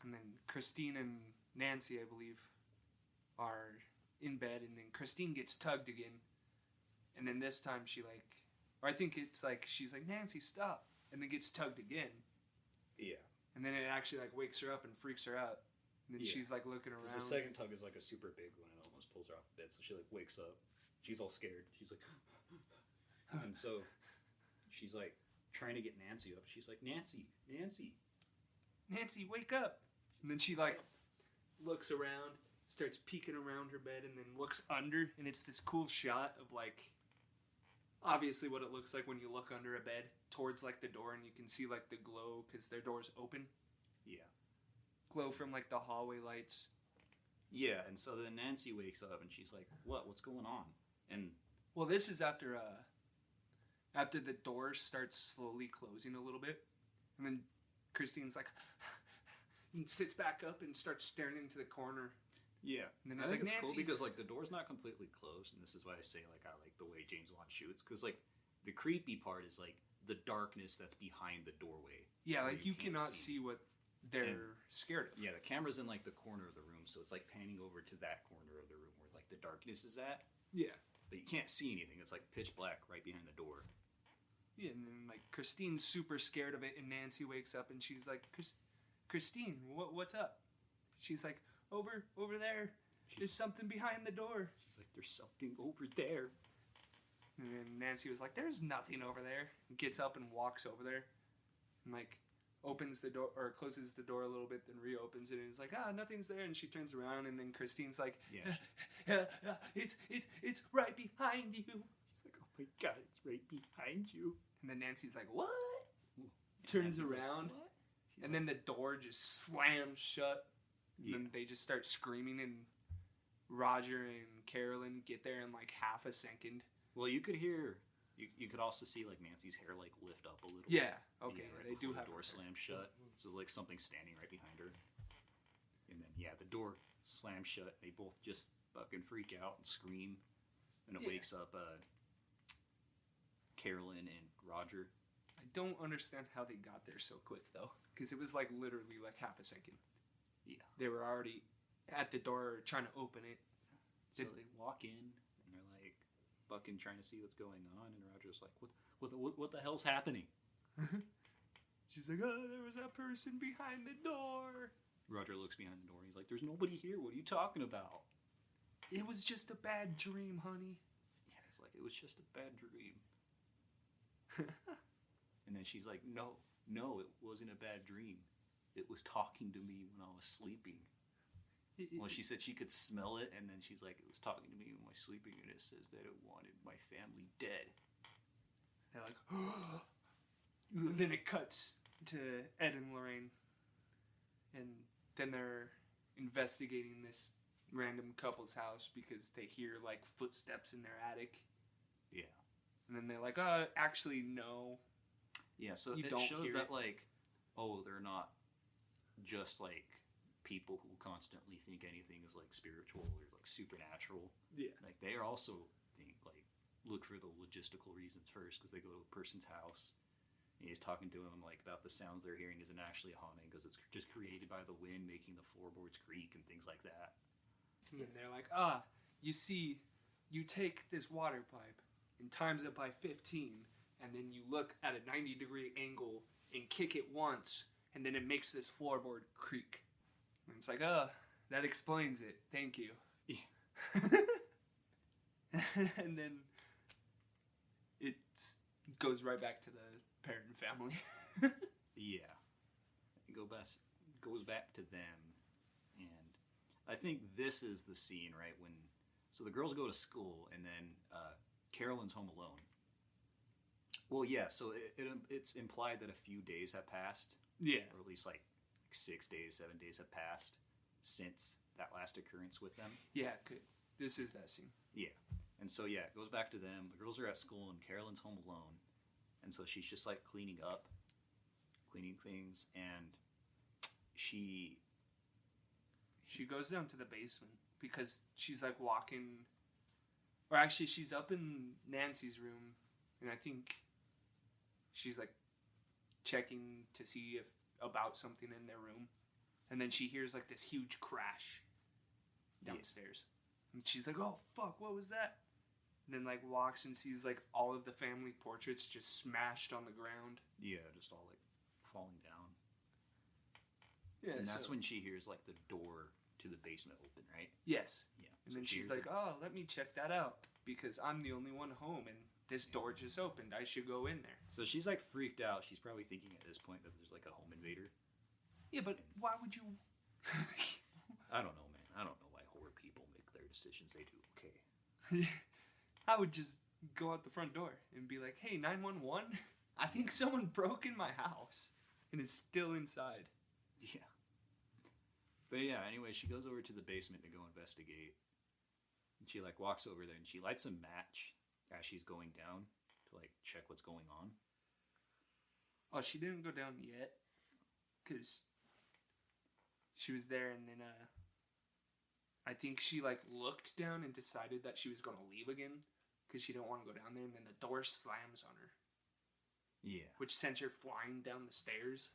And then Christine and Nancy, I believe, are in bed. And then Christine gets tugged again. And then this time I think it's like, she's like, Nancy, stop. And then gets tugged again. Yeah. And then it actually like wakes her up and freaks her out. And then Yeah. she's like looking around. Because the second tug is like a super big one and it almost pulls her off the bed. So she like wakes up. She's all scared. She's like, and so she's like trying to get Nancy up. She's like, Nancy, wake up. And then she like looks around, starts peeking around her bed, and then looks under. And it's this cool shot of like, obviously what it looks like when you look under a bed towards like the door, and you can see like the glow because their door's open. Yeah. Glow from like the hallway lights. Yeah, and so then Nancy wakes up and she's like, what's going on? And Well, this is after the door starts slowly closing a little bit, and then Christine's like, and sits back up and starts staring into the corner. yeah, And then I it's think like, it's cool Nancy. because like the door's not completely closed, and this is why I say like I like the way James Wan shoots, because like the creepy part is like the darkness that's behind the doorway. Yeah, where like you can't cannot see what they're scared of. Yeah, the camera's in like the corner of the room, so it's like panning over to that corner of the room where like the darkness is at, Yeah. but you can't see anything. It's like pitch black right behind the door. Yeah, and then like Christine's super scared of it, and Nancy wakes up and she's like, Christine, what's up? She's like, over there. There's something behind the door. She's like, there's something over there. And then Nancy was like, there's nothing over there. And gets up and walks over there, and like opens the door or closes the door a little bit, then reopens it, and it's like, nothing's there. And she turns around, and then Christine's like, Yeah, it's right behind you. She's like, oh my god, it's right behind you. And then Nancy's like, what? And Turns Nancy's like, around, "What?" She's and then the door just slams shut. Yeah. And then they just start screaming, and Roger and Carolyn get there in like half a second. well, you could hear, you could also see like Nancy's hair like lift up a little. Yeah, okay, right they do before have the door her. slammed shut, so like something standing right behind her. And then yeah, the door slams shut. They both just fucking freak out and scream, and it Yeah. wakes up Carolyn and Roger. I don't understand how they got there so quick though, because it was like literally like half a second. Yeah. They were already at the door trying to open it. So they walk in and they're like fucking trying to see what's going on, and Roger's like, what the hell's happening? She's like, oh, there was a person behind the door. Roger looks behind the door. He's like, there's nobody here. What are you talking about? It was just a bad dream, honey. Yeah, he's like, it was just a bad dream. And then she's like, no, it wasn't a bad dream. It was talking to me when I was sleeping. Well, she said she could smell it, and then she's like, it was talking to me when I was sleeping, and it says that it wanted my family dead. They're like, oh. Then it cuts to Ed and Lorraine. And then they're investigating this random couple's house because they hear, like, footsteps in their attic. Yeah. And then they're like, actually, no. Yeah, so You it don't shows hear that, it. like, oh, they're not just, like, people who constantly think anything is, like, spiritual or, like, supernatural. Yeah. Like, they are also, look for the logistical reasons first, because they go to a person's house, and he's talking to them, like, about the sounds they're hearing isn't actually a haunting, because it's just created by the wind making the floorboards creak and things like that. And they're like, you see, you take this water pipe and times it by 15, and then you look at a 90-degree angle and kick it once, and then it makes this floorboard creak. And it's like, that explains it. Thank you. Yeah. And then it goes right back to the parent and family. Yeah. It goes back to them. And I think this is the scene, right, when... So the girls go to school, and then Carolyn's home alone. Well, yeah, so it's implied that a few days have passed. Yeah. Or at least, like, 6 days, 7 days have passed since that last occurrence with them. Yeah, good. This is that scene. Yeah. And so, yeah, it goes back to them. The girls are at school, and Carolyn's home alone. And so she's just, like, cleaning things, and she goes down to the basement because she's, like, walking... Or actually, she's up in Nancy's room, and I think she's, like, checking to see if about something in their room. And then she hears, like, this huge crash downstairs. Yeah. And she's like, oh, fuck, what was that? And then, like, walks and sees, like, all of the family portraits just smashed on the ground. Yeah, just all, like, falling down. Yeah, and that's when she hears, like, the door to the basement open, right? Yes. Yeah. And then she's like, oh, let me check that out, because I'm the only one home, and this door just opened. I should go in there. So she's, like, freaked out. She's probably thinking at this point that there's, like, a home invader. Yeah, but why would you... I don't know, man. I don't know why horror people make their decisions they do. Okay. I would just go out the front door and be like, hey, 911? I think someone broke in my house and is still inside. Yeah. But yeah, anyway, she goes over to the basement to go investigate. And she, like, walks over there and she lights a match as she's going down to, like, check what's going on. Oh, she didn't go down yet. Because she was there and then, I think she, like, looked down and decided that she was going to leave again. Because she didn't want to go down there, and then the door slams on her. Yeah. Which sends her flying down the stairs.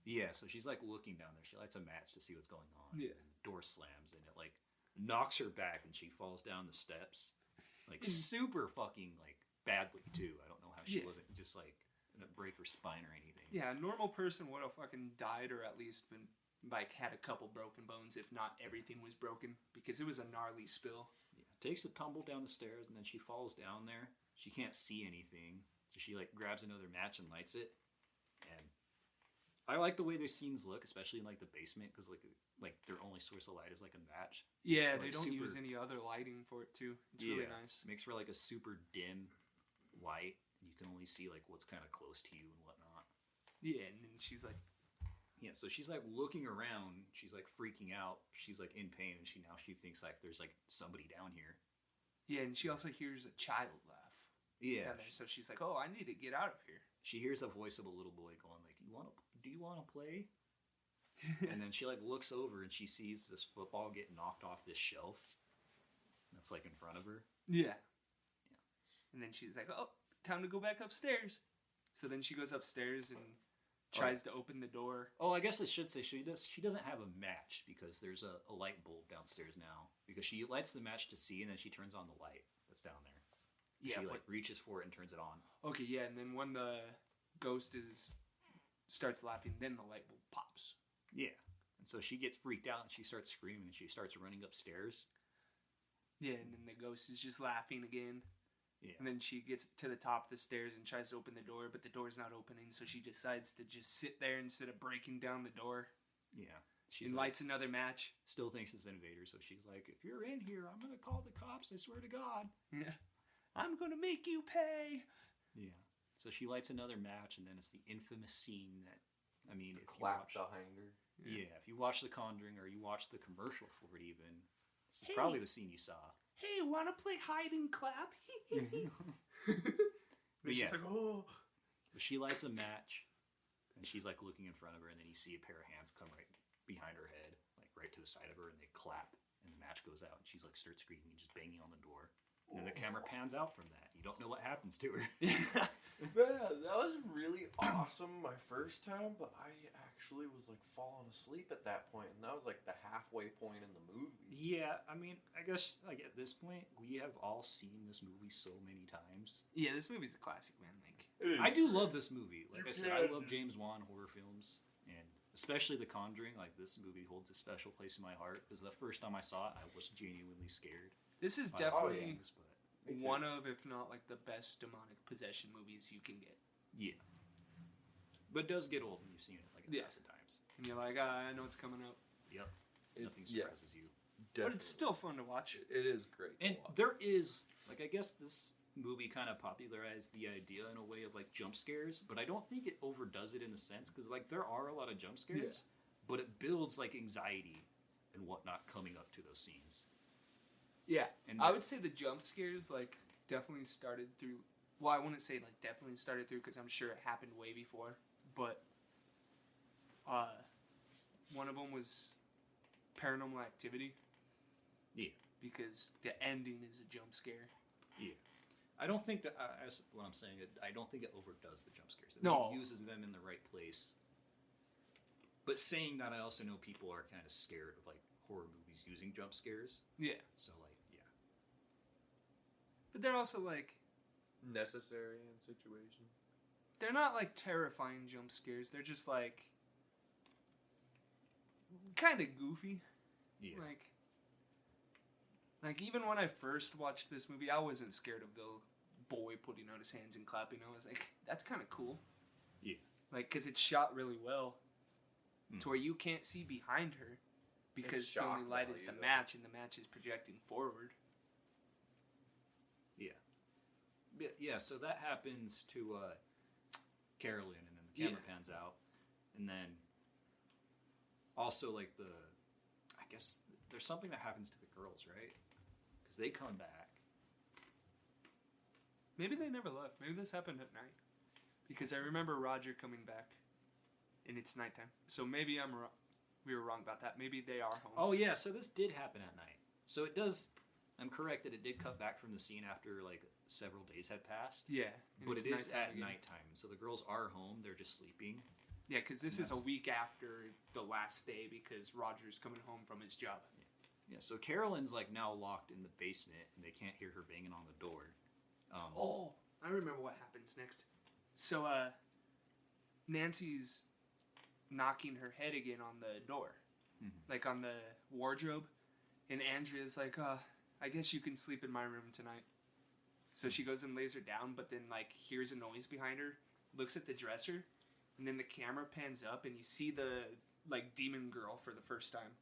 Yeah, so she's, like, looking down there. She lights a match to see what's going on. Yeah. And the door slams, and it, like, knocks her back, and she falls down the steps. Like, super fucking, like, badly, too. I don't know how she wasn't just, like, gonna break her spine or anything. Yeah, a normal person would have fucking died, or at least been, like, had a couple broken bones, if not everything was broken. Because it was a gnarly spill. Takes a tumble down the stairs, and then she falls down there. She can't see anything, so she, like, grabs another match and lights it. And I like the way these scenes look, especially in, like, the basement, because, like their only source of light is, like, a match. Yeah, so, they don't use any other lighting for it, too. It's really nice. Makes for, like, a super dim light. You can only see, like, what's kind of close to you and whatnot. Yeah, and then she's like... Yeah, so she's, like, looking around. She's, like, freaking out. She's, like, in pain, and she thinks, like, there's, like, somebody down here. Yeah, and she also hears a child laugh. Yeah. Down there, so she's like, oh, I need to get out of here. She hears a voice of a little boy going, like, do you want to play? And then she, like, looks over, and she sees this football get knocked off this shelf. That's, like, in front of her. Yeah. And then she's like, oh, time to go back upstairs. So then she goes upstairs and tries to open the door. Oh, I guess I should say she doesn't have a match because there's a light bulb downstairs now. Because she lights the match to see, and then she turns on the light that's down there. Yeah, she, like, reaches for it and turns it on. Okay, yeah, and then when the ghost is starts laughing, then the light bulb pops. Yeah. And so she gets freaked out and she starts screaming and she starts running upstairs. Yeah, and then the ghost is just laughing again. Yeah. And then she gets to the top of the stairs and tries to open the door, but the door's not opening, so she decides to just sit there instead of breaking down the door. Yeah. She lights another match. Still thinks it's an invader, so she's like, if you're in here, I'm going to call the cops, I swear to God. Yeah. I'm going to make you pay. Yeah. So she lights another match, and then it's the infamous scene that, I mean, if Clap you watch, behind her. Yeah, if you watch The Conjuring or you watch the commercial for it even, this is Hey. probably the scene you saw. Hey, want to play hide and clap? But She's yeah. like, oh. But she lights a match, and she's like looking in front of her, and then you see a pair of hands come right behind her head, like right to the side of her, and they clap, and the match goes out, and she's like starts screaming, just banging on the door. And then the camera pans out from that. You don't know what happens to her. Man, that was really awesome my first time, but I actually was like falling asleep at that point, and that was like the halfway point in the movie. Yeah, I mean, I guess like at this point, we have all seen this movie so many times. Yeah, this movie's a classic, man. Like, I do love this movie. Like I You said, I can. love James Wan horror films, and especially The Conjuring. Like this movie holds a special place in my heart because the first time I saw it, I was genuinely scared. this is by definitely things, but Me too. one of, if not like the best demonic possession movies you can get. yeah. But it does get old when you've seen it like a Yeah. thousand times. And you're like, I know it's coming up. Yep. Nothing yeah, surprises you. But it's still fun to watch. It is great. to And watch. there is, like, I guess this movie kind of popularized the idea in a way of, like, jump scares, but I don't think it overdoes it in a sense, because, like, there are a lot of jump scares, but it builds, like, anxiety and whatnot coming up to those scenes. Yeah. And I would say the jump scares, like, definitely started through. Well, I wouldn't say, like, definitely started through because I'm sure it happened way before. But one of them was Paranormal Activity. Yeah. Because the ending is a jump scare. Yeah. I don't think that, as what I'm saying, I don't think it overdoes the jump scares. No. It uses them in the right place. But saying that, I also know people are kind of scared of, like, horror movies using jump scares. Yeah. So, like, yeah. But they're also, like, necessary in situation. they're not, like, terrifying jump scares. They're just, like, kind of goofy. Yeah. Like, even when I first watched this movie, I wasn't scared of the boy putting out his hands and clapping. I was like, that's kind of cool. Yeah. Like, because it's shot really well Mm. to where you can't see behind her because It's the only shock light is the value, though. match, and the match is projecting forward. Yeah, so that happens to Carolyn, and then the camera pans out, and then also like I guess there's something that happens to the girls, right? Because they come back. Maybe they never left. Maybe this happened at night. Because I remember Roger coming back, and it's nighttime. So maybe we were wrong about that. Maybe they are home. Oh yeah, so this did happen at night. So it does. I'm correct that it did cut back from the scene after like several days had passed. Yeah. and But it's it is nighttime at again. nighttime, so the girls are home. They're just sleeping. Yeah, because this And is a that's- week after the last day because Roger's coming home from his job. Yeah, so Carolyn's like now locked in the basement, and they can't hear her banging on the door. Oh, I remember what happens next. So, Nancy's knocking her head again on the door, Mhm. like on the wardrobe, and Andrea's like, I guess you can sleep in my room tonight. So she goes and lays her down, but then, like, hears a noise behind her, looks at the dresser, and then the camera pans up, and you see the, like, demon girl for the first time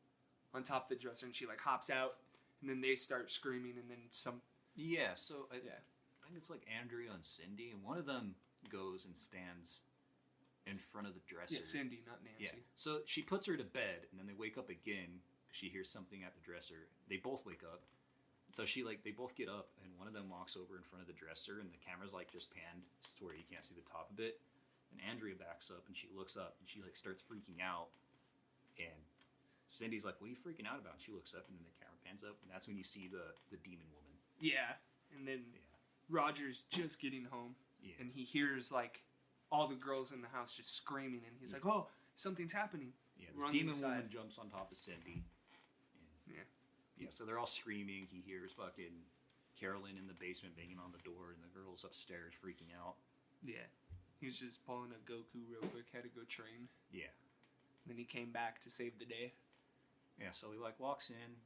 on top of the dresser, and she, like, hops out, and then they start screaming, and then Yeah, so I Yeah. think it's like Andrea and Cindy, and one of them goes and stands in front of the dresser. Yeah, Cindy, not Nancy. Yeah. So she puts her to bed, and then they wake up again because she hears something at the dresser. They both wake up. So they both get up, and one of them walks over in front of the dresser, and the camera's like just panned to where you can't see the top of it. And Andrea backs up, and she looks up, and she like starts freaking out. And Cindy's like, "What are you freaking out about?" And she looks up, and then the camera pans up, and that's when you see the demon woman. Yeah, and then Yeah. Roger's just getting home, Yeah. and he hears like all the girls in the house just screaming, and he's like, "Oh, something's happening!" Yeah, this runs demon inside. woman jumps on top of Cindy. And, Yeah. Yeah, so they're all screaming. He hears fucking Carolyn in the basement banging on the door, and the girls upstairs freaking out. Yeah, He was just pulling a Goku real quick, had to go train. Yeah. Then he came back to save the day. Yeah, so he like walks in,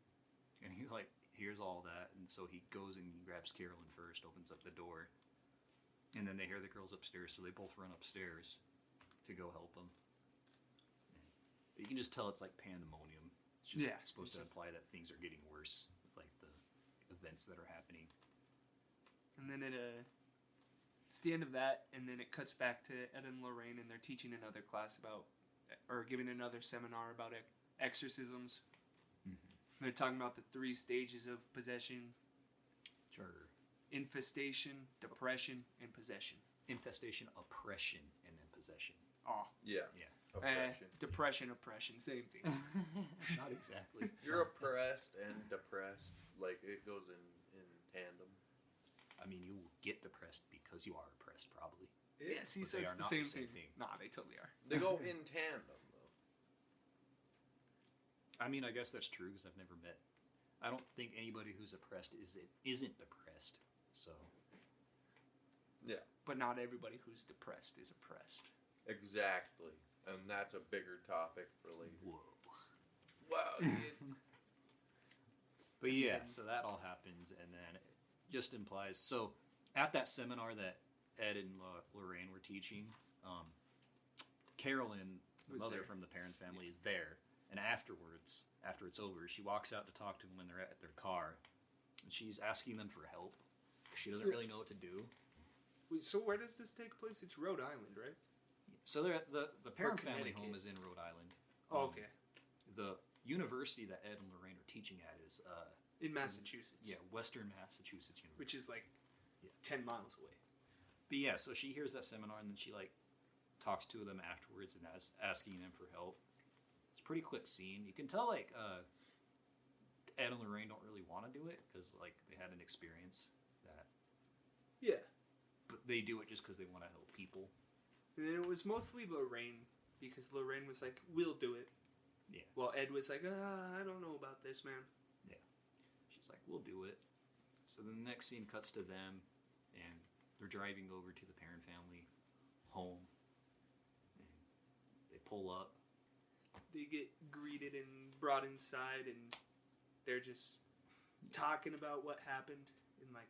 and he's like, hears all that, and so he goes and he grabs Carolyn first, opens up the door, and then they hear the girls upstairs, so they both run upstairs to go help him. But you can just tell it's like pandemonium. It's just supposed to imply that things are getting worse with like the events that are happening. And then it's the end of that, and then it cuts back to Ed and Lorraine, and they're teaching another class about, or giving another seminar about exorcisms. Mm-hmm. They're talking about the 3 stages of possession. Sure. Infestation, depression, and possession. Infestation, oppression, and then possession. Oh. Yeah. Depression, oppression, same thing. Not exactly. You're oppressed and depressed. Like, it goes in tandem. I mean, you get depressed because you are oppressed, probably. Yeah, see, so it's the same thing. Nah, they totally are. They go in tandem, though. I mean, I guess that's true, because I've never met... I don't think anybody who's oppressed isn't depressed, so... Yeah. But not everybody who's depressed is oppressed. Exactly. And that's a bigger topic for later. Whoa. Wow, dude. But yeah, so that all happens, and then it just implies... So, at that seminar that Ed and Lorraine were teaching, Carolyn, the mother from the Perrin family, is there. And afterwards, after it's over, she walks out to talk to them when they're at their car. And she's asking them for help. She doesn't really know what to do. Wait, so where does this take place? It's Rhode Island, right? So the Perrin family home is in Rhode Island. Oh, okay. The university that Ed and Lorraine are teaching at is... in Massachusetts. Yeah, Western Massachusetts University. Which is like 10 miles away. But yeah, so she hears that seminar, and then she like talks to them afterwards and asking them for help. It's a pretty quick scene. You can tell like Ed and Lorraine don't really want to do it because like they had an experience that. Yeah. But they do it just because they want to help people. And it was mostly Lorraine, because Lorraine was like, "We'll do it." Yeah. Well, Ed was like, "I don't know about this, man." Yeah. She's like, "We'll do it." So the next scene cuts to them, and they're driving over to the Perrin family home. And they pull up. They get greeted and brought inside, and they're just talking about what happened and like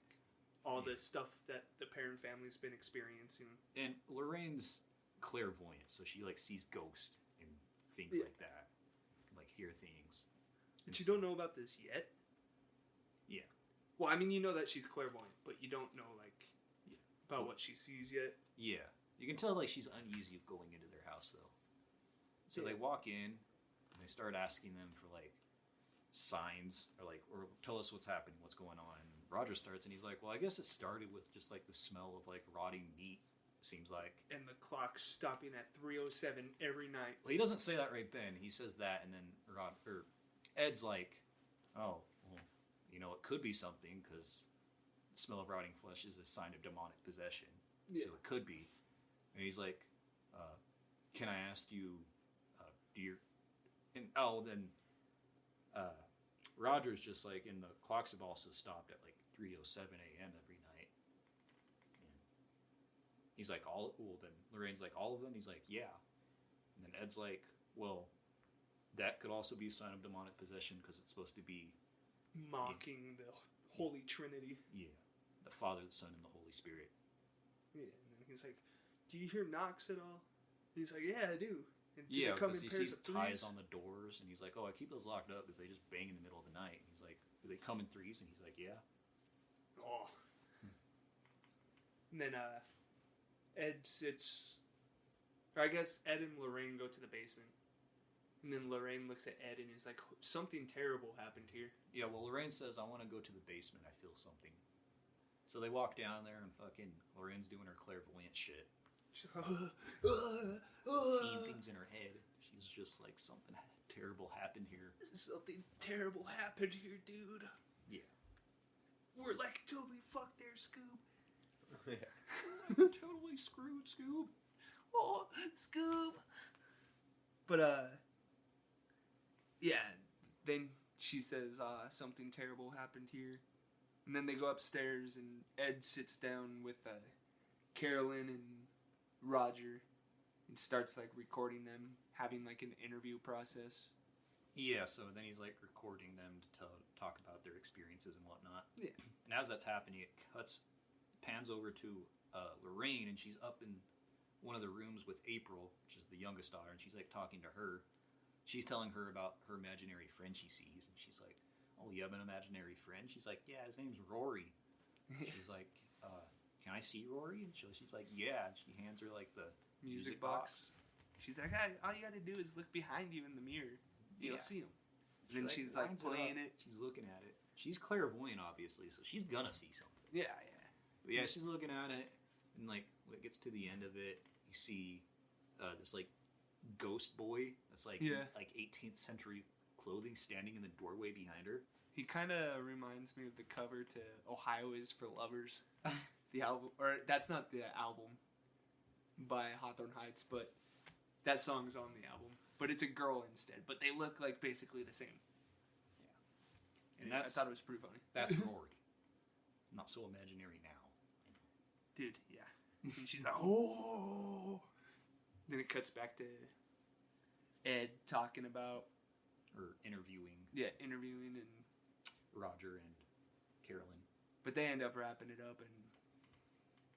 all the stuff that the Perrin family's been experiencing. And Lorraine's clairvoyant, so she like sees ghosts and things like that, like hear things. But you don't know about this yet. Yeah. Well, I mean, you know that she's clairvoyant, but you don't know like about what she sees yet. Yeah, you can tell like she's uneasy going into their house though. So they walk in and they start asking them for like signs or tell us what's happening, what's going on. And Roger starts and he's like, well, I guess it started with just like the smell of like rotting meat, seems like. And the clock stopping at 3:07 every night. Well, he doesn't say that right then. He says that, and then Ed's like, oh, well, you know, it could be something because the smell of rotting flesh is a sign of demonic possession. Yeah. So it could be. And he's like, can I ask you, Roger's just like, and the clocks have also stopped at like 3:07 a.m. every night. And he's like, then Lorraine's like, all of them? He's like, yeah. And then Ed's like, well, that could also be a sign of demonic possession because it's supposed to be mocking the Holy Trinity. Yeah. The Father, the Son, and the Holy Spirit. Yeah. And then he's like, do you hear knocks at all? He's like, yeah, I do. And yeah, because he sees ties on the doors, and he's like, oh, I keep those locked up because they just bang in the middle of the night. And he's like, do they come in threes? And he's like, yeah. Oh. And then Ed sits... Or I guess Ed and Lorraine go to the basement. And then Lorraine looks at Ed and is like, something terrible happened here. Yeah, well, Lorraine says, I want to go to the basement. I feel something. So they walk down there, and fucking Lorraine's doing her clairvoyant shit. She's seeing things in her head. She's just like, something terrible happened here. Something terrible happened here, dude. Yeah. We're like totally fucked there, Scoob. Yeah. Totally screwed, Scoob. Oh, Scoob. But, yeah. Then she says, something terrible happened here. And then they go upstairs, and Ed sits down with Carolyn and Roger and starts like recording them, having like an interview process. Yeah, so then he's like recording them to talk about their experiences and whatnot. Yeah. And as that's happening, it pans over to Lorraine, and she's up in one of the rooms with April, which is the youngest daughter, and she's like talking to her. She's telling her about her imaginary friend she sees, and she's like, "Oh, you have an imaginary friend?" She's like, "Yeah, his name's Rory." She's like, "Can I see Rory?" And she's like, "Yeah." And she hands her like the Music box. She's like, all you gotta do is look behind you in the mirror. You'll see him. And then she's like playing it. She's looking at it. She's clairvoyant, obviously, so she's gonna see something. Yeah. But yeah, she's looking at it, and like when it gets to the end of it, you see this like ghost boy that's like 18th century clothing standing in the doorway behind her. He kind of reminds me of the cover to Ohio is for Lovers. The album, or that's not the album by Hawthorne Heights, but that song's on the album. But it's a girl instead. But they look like basically the same. Yeah. And I thought it was pretty funny. That's Rory. Not so imaginary now. Dude, yeah. And she's like, oh. Then it cuts back to Ed talking about... Or interviewing. Yeah, interviewing and... Roger and Carolyn. But they end up wrapping it up, and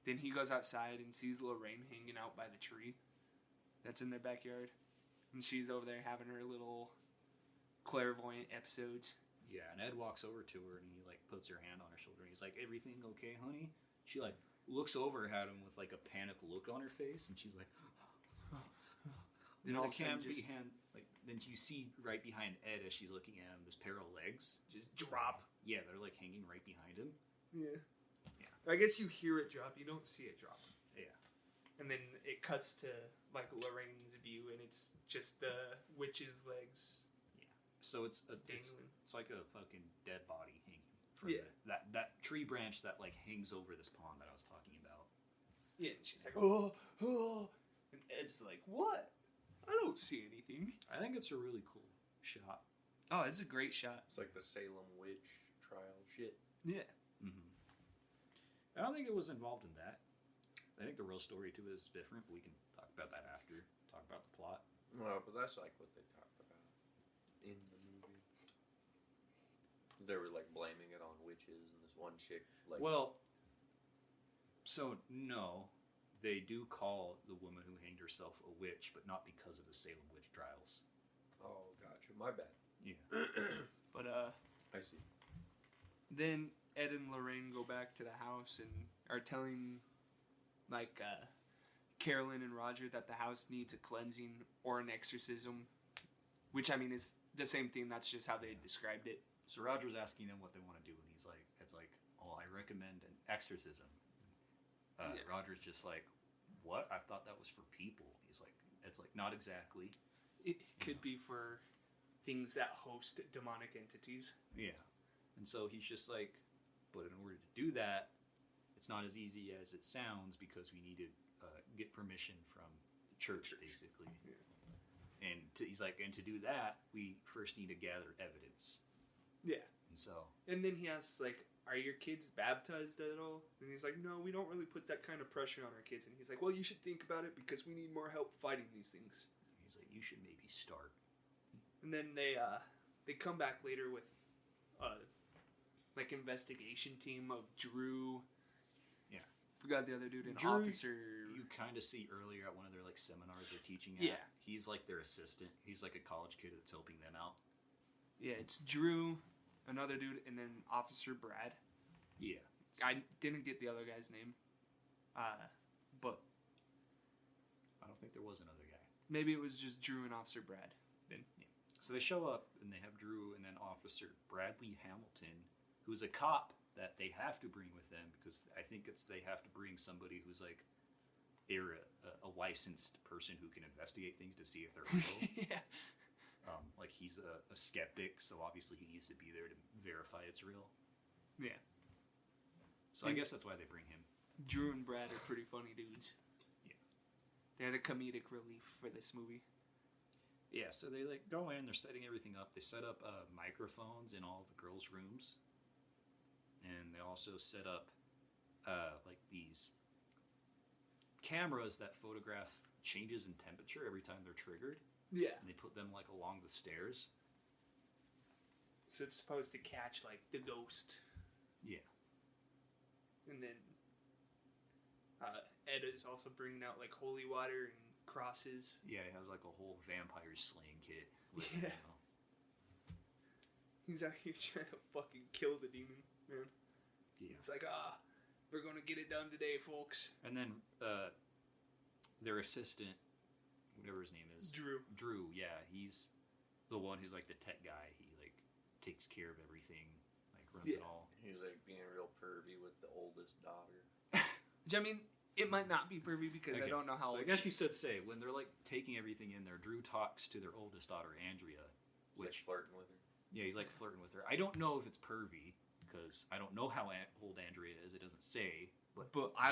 then he goes outside and sees Lorraine hanging out by the tree that's in their backyard. And she's over there having her little clairvoyant episodes. Yeah, and Ed walks over to her and he like puts her hand on her shoulder. And he's like, "Everything okay, honey?" She like looks over at him with like a panicked look on her face, and she's like, Then all of a sudden then you see right behind Ed as she's looking at him, this pair of legs just drop. Yeah, they're like hanging right behind him. Yeah. I guess you hear it drop. You don't see it drop. Yeah. And then it cuts to like Lorraine's view, and it's just the witch's legs. Yeah. So it's like a fucking dead body hanging. From that tree branch that like hangs over this pond that I was talking about. Yeah, and she's like, oh, and Ed's like, what? I don't see anything. I think it's a really cool shot. Oh, it's a great shot. It's like the Salem witch trial shit. Yeah. Mm-hmm. I don't think it was involved in that. I think the real story to it is different. But we can talk about that after. Talk about the plot. No, but that's like what they talk about in the movie. They were like blaming it on witches, and this one chick like. Well, so no, they do call the woman who hanged herself a witch, but not because of the Salem witch trials. Oh, gotcha. My bad. Yeah. But I see. Then Ed and Lorraine go back to the house and are telling like Carolyn and Roger that the house needs a cleansing or an exorcism, which I mean is the same thing. That's just how they described it. So Roger's asking them what they want to do, and it's like, "Oh, I recommend an exorcism." Roger's just like, "What? I thought that was for people." He's like, "It's like not exactly." It could be for things that host demonic entities. Yeah, and so he's just like, but in order to do that, it's not as easy as it sounds because we need to get permission from the church, basically. Yeah. And he's like, and to do that, we first need to gather evidence. Yeah. And then he asks, like, are your kids baptized at all? And he's like, no, we don't really put that kind of pressure on our kids. And he's like, well, you should think about it because we need more help fighting these things. He's like, you should maybe start. And then they come back later with like investigation team of Drew. Yeah. Forgot the other dude, an Drew, officer. You kind of see earlier at one of their like seminars they're teaching at. Yeah. He's like their assistant. He's like a college kid that's helping them out. Yeah, it's Drew, another dude, and then Officer Brad. Yeah. I didn't get the other guy's name. But I don't think there was another guy. Maybe it was just Drew and Officer Brad. Then. Yeah. So they show up, and they have Drew and then Officer Bradley Hamilton, who's a cop that they have to bring with them because I think they have to bring somebody who's like a licensed person who can investigate things to see if they're real. Yeah. Like he's a skeptic, so obviously he needs to be there to verify it's real. Yeah. So I guess that's why they bring him. Drew and Brad are pretty funny dudes. Yeah. They're the comedic relief for this movie. Yeah, so they like go in, they're setting everything up. They set up microphones in all the girls' rooms. And they also set up like these cameras that photograph changes in temperature every time they're triggered, Yeah. and they put them like along the stairs. So it's supposed to catch like the ghost. Yeah. And then Ed is also bringing out like holy water and crosses. Yeah, he has like a whole vampire slaying kit. With Yeah. him, you know. He's out here trying to fucking kill the demon, man. Yeah. It's like, we're gonna get it done today, folks. And then their assistant, whatever his name is, Drew, yeah, he's the one who's like the tech guy. He like takes care of everything, like runs it all. He's like being real pervy with the oldest daughter. Which, I mean, it might not be pervy because I don't know how So I old guess she you should say when they're like taking everything in there, Drew talks to their oldest daughter Andrea, He's which like flirting with her. yeah, he's like flirting with her. I don't know if it's pervy because I don't know how old Andrea is. It doesn't say, but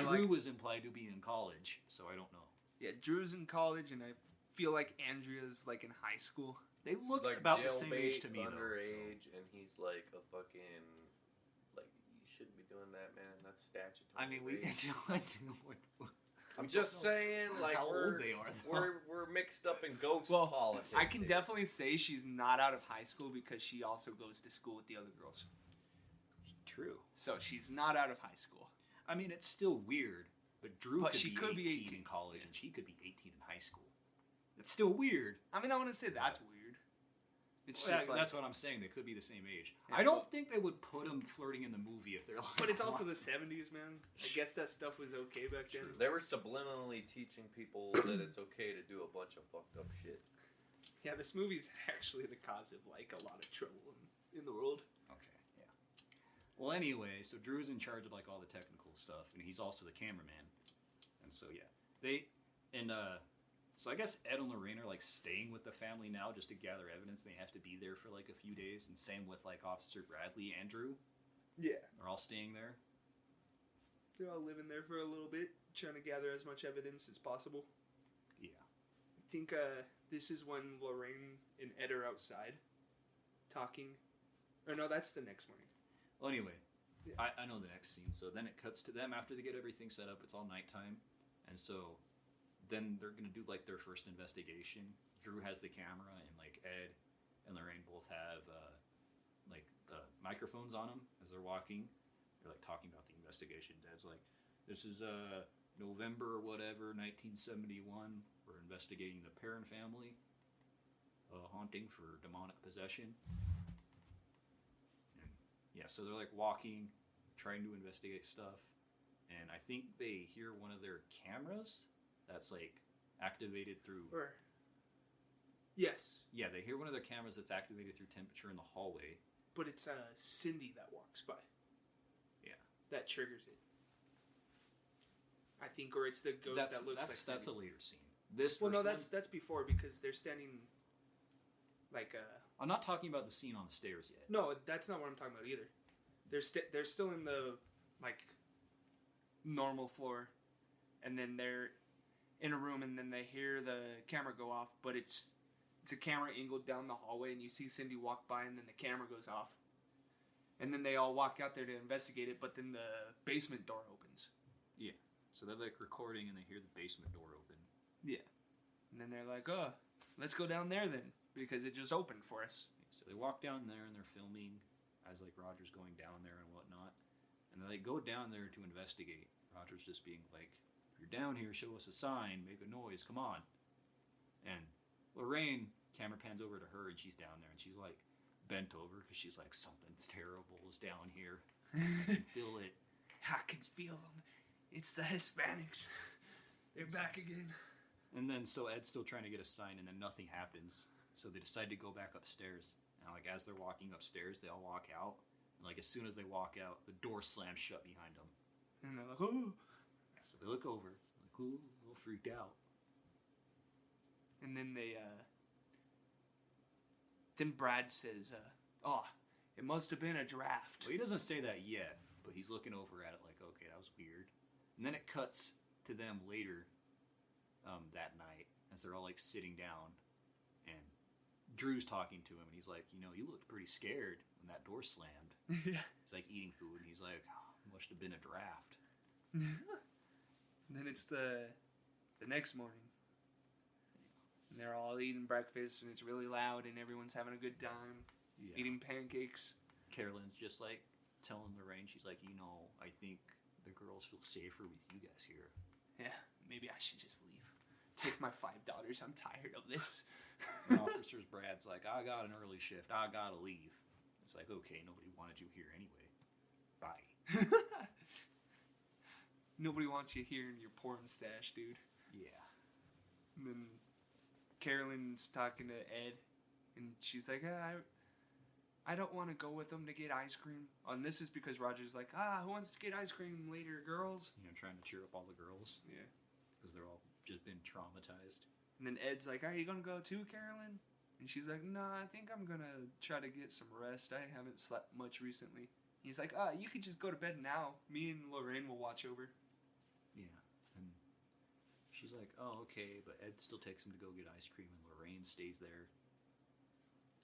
Drew was implied to be in college, so I don't know. Yeah, Drew's in college, and I feel like Andrea's like in high school. They She's look like about the same age to me, underage, though. So. and he's like a fucking like you shouldn't be doing that, man. That's statutory. I mean, we. I'm just saying, like how we're old they are. Though. we're mixed up in ghost Well, politics. I can here. definitely say she's not out of high school because she also goes to school with the other girls. True. So she's not out of high school. I mean, it's still weird, but Drew But could she be could 18 be 18 in college, and she could be 18 in high school. It's still weird. I mean, I want to say that's weird. It's Well, just like, that's what I'm saying. They could be the same age. Yeah, I don't well- think they would put them flirting in the movie if they're like. but it's also the 70s, man. I guess that stuff was okay back then. They were subliminally teaching people that it's okay to do a bunch of fucked up shit. Yeah, this movie's actually the cause of like a lot of trouble in the world. Okay, yeah. Well, anyway, so Drew's in charge of like all the technical stuff, and he's also the cameraman. And so yeah, so I guess Ed and Lorraine are like staying with the family now just to gather evidence. They have to be there for like a few days, and same with like Officer Bradley and Drew. Yeah. They're all staying there. They're all living there for a little bit, trying to gather as much evidence as possible. Yeah. I think this is when Lorraine and Ed are outside talking. Or no, that's the next morning. Well, anyway, Yeah. I know the next scene. So then it cuts to them after they get everything set up. It's all nighttime, and so then they're gonna do like their first investigation. Drew has the camera, and like Ed and Lorraine both have like the microphones on them as they're walking. They're like talking about the investigation. Ed's like, "This is November or whatever, 1971. We're investigating the Perrin family haunting for demonic possession." And yeah, so they're like walking, trying to investigate stuff, and I think they hear one of their cameras that's like activated through. Or yes, Yeah, they hear one of their cameras that's activated through temperature in the hallway. but it's Cindy that walks by. Yeah. That triggers it. I think, or it's the ghost that looks like Cindy. That's a later scene. This Well, no, first that's before because they're standing. Like I'm not talking about the scene on the stairs yet. no, that's not what I'm talking about either. They're still in the like normal floor, and then they're in a room, and then they hear the camera go off, but it's a camera angled down the hallway, and you see Cindy walk by, and then the camera goes off, and then they all walk out there to investigate it, but then the basement door opens. Yeah. So they're like recording, and they hear the basement door open. Yeah, and then they're like, "Oh, let's go down there then," because it just opened for us. So they walk down there, and they're filming as like Roger's going down there and whatnot, and they like go down there to investigate. Roger's just being like, "If you're down here, show us a sign, make a noise, come on." And Lorraine, camera pans over to her, and she's down there, and she's like bent over because she's like, something's terrible is down here. I can feel it. I can feel them. It's the Hispanics. They're back again. And then so Ed's still trying to get a sign, and then nothing happens. So they decide to go back upstairs. And like as they're walking upstairs, they all walk out. And like as soon as they walk out, the door slams shut behind them. And they're like, "Oh!" So they look over, like, ooh, a little freaked out. And then then Brad says, "Oh, it must have been a draft." Well, he doesn't say that yet, but he's looking over at it like, okay, that was weird. And then it cuts to them later that night as they're all like sitting down, and Drew's talking to him, and he's like, you looked pretty scared when that door slammed. Yeah. He's like eating food, and he's like, oh, it must have been a draft. And then it's the next morning. And they're all eating breakfast, and it's really loud, and everyone's having a good time, eating pancakes. Carolyn's just like telling Lorraine, she's like, I think the girls feel safer with you guys here. Yeah, maybe I should just leave. Take my $5. I'm tired of this. And Officer Brad's like, I got an early shift. I gotta leave. It's like, okay, nobody wanted you here anyway. Bye. Nobody wants you here in your porn stash, dude. Yeah. And then Carolyn's talking to Ed, and she's like, I don't want to go with them to get ice cream. And this is because Roger's like, who wants to get ice cream later, girls? Trying to cheer up all the girls. Yeah. Because they're all just been traumatized. And then Ed's like, are you going to go too, Carolyn? And she's like, no, I think I'm going to try to get some rest. I haven't slept much recently. He's like, you could just go to bed now. Me and Lorraine will watch over. Yeah. And she's like, oh, okay. But Ed still takes him to go get ice cream, and Lorraine stays there.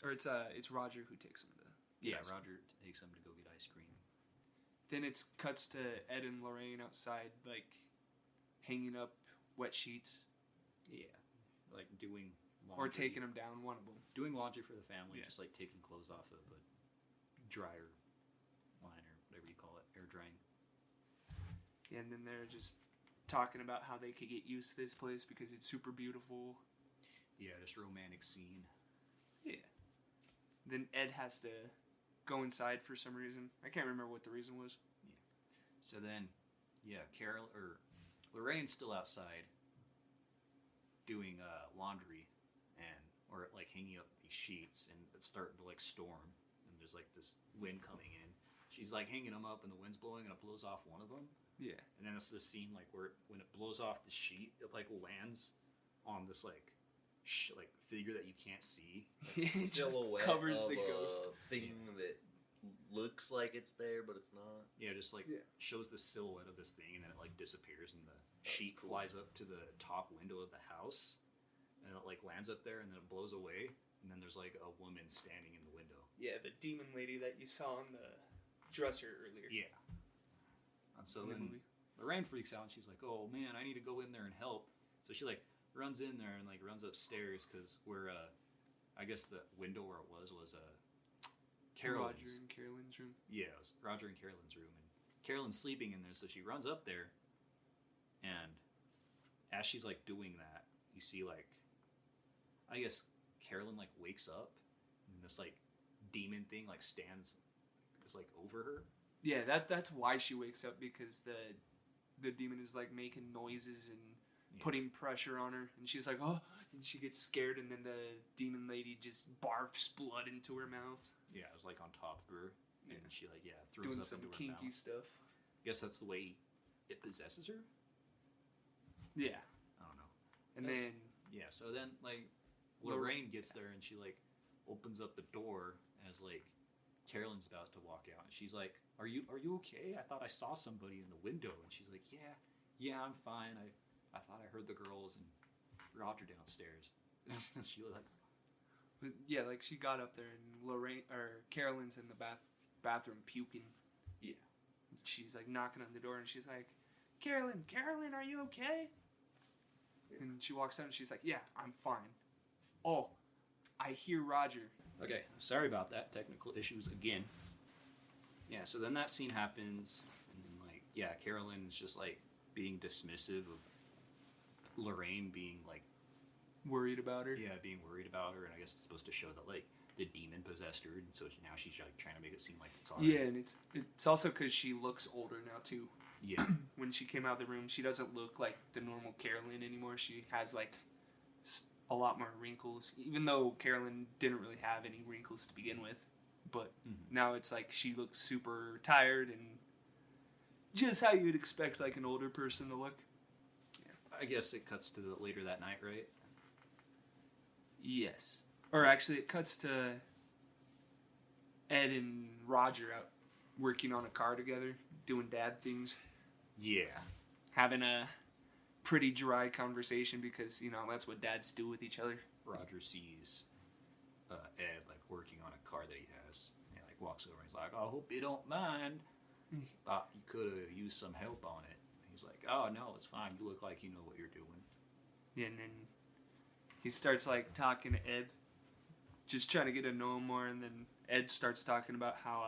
Or it's Roger who takes him to get ice cream. Roger takes him to go get ice cream. Then it cuts to Ed and Lorraine outside, like, hanging up wet sheets. Yeah. Like doing laundry. Or taking them down, one of them. Doing laundry for the family, Yeah. just like taking clothes off of a dryer line or whatever you call it, air drying. And then they're just talking about how they could get used to this place because it's super beautiful. Yeah, this romantic scene. Yeah. Then Ed has to go inside for some reason. I can't remember what the reason was. Yeah. So then, Lorraine's still outside doing laundry or like hanging up these sheets, and it's starting to like storm, and there's like this wind coming in. She's like hanging them up, and the wind's blowing, and it blows off one of them. Yeah. And then it's this scene like where when it blows off the sheet, it like lands on this like figure that you can't see. It Silhouette covers of the ghost. thing that looks like it's there, but it's not. Yeah, just like shows the silhouette of this thing, and then it like disappears, and the sheet cool. flies up to the top window of the house, and it like lands up there, and then it blows away, and then there's like a woman standing in the window. Yeah, the demon lady that you saw on the dresser earlier. Yeah. And so In the then movie. Lorraine freaks out, and she's like, "Oh man, I need to go in there and help." So she like runs in there and like runs upstairs because where I guess the window where it was Carolyn's. Roger and Carolyn's room. Yeah, it was Roger and Carolyn's room, and Carolyn's sleeping in there, so she runs up there, and as she's like doing that, you see like, I guess Carolyn like wakes up, and this like demon thing like stands, is like over her. Yeah, that's why she wakes up, because the demon is like making noises and putting pressure on her, and she's like, oh, and she gets scared, and then the demon lady just barfs blood into her mouth. Yeah, it was like on top of her, and she like throws doing up some into her kinky mouth. stuff. Guess that's the way it possesses her. Yeah, I don't know. and then So then like Lorraine gets there, and she like opens up the door as like Carolyn's about to walk out, and she's like, "Are you okay? I thought I saw somebody in the window." And she's like, "Yeah, I'm fine. I thought I heard the girls and Roger downstairs." She like, like she got up there, and Carolyn's in the bathroom puking. Yeah. She's like knocking on the door, and she's like, Carolyn, are you okay? And she walks out, and she's like, yeah, I'm fine. Oh, I hear Roger. Okay, sorry about that. Technical issues again. Yeah, so then that scene happens, and like, Carolyn's just like being dismissive of Lorraine being like Worried about her. Yeah, being worried about her, and I guess it's supposed to show that like the demon possessed her, and so now she's like trying to make it seem like it's alright. Yeah, and it's also because she looks older now too. Yeah. When she came out of the room, she doesn't look like the normal Carolyn anymore. She has like a lot more wrinkles, even though Carolyn didn't really have any wrinkles to begin with. But now it's like she looks super tired and just how you would expect like an older person to look. Yeah. I guess it cuts to later that night, right? Yes. Or actually, it cuts to Ed and Roger out working on a car together, doing dad things. Yeah. Having a pretty dry conversation because, that's what dads do with each other. Roger sees Ed, like, working on a car that he has. And, like, walks over and he's like, I hope you don't mind. Thought you could have used some help on it. He's like, oh, no, it's fine. You look like you know what you're doing. Yeah, and then he starts, like, talking to Ed, just trying to get to know him more, and then Ed starts talking about how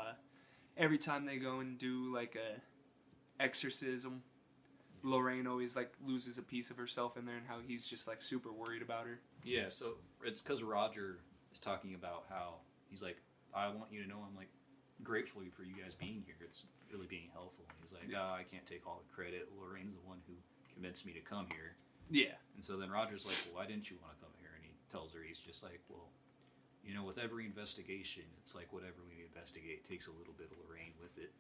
every time they go and do, like, a exorcism, Lorraine always, like, loses a piece of herself in there, and how he's just, like, super worried about her. Yeah, so it's because Roger is talking about how he's like, I want you to know I'm, like, grateful for you guys being here. It's really being helpful. He's like, I can't take all the credit. Lorraine's the one who convinced me to come here. Yeah. And so then Roger's like, well, why didn't you want to come here? And he tells her, he's just like, well, you know, with every investigation, it's like whatever we investigate takes a little bit of Lorraine with it.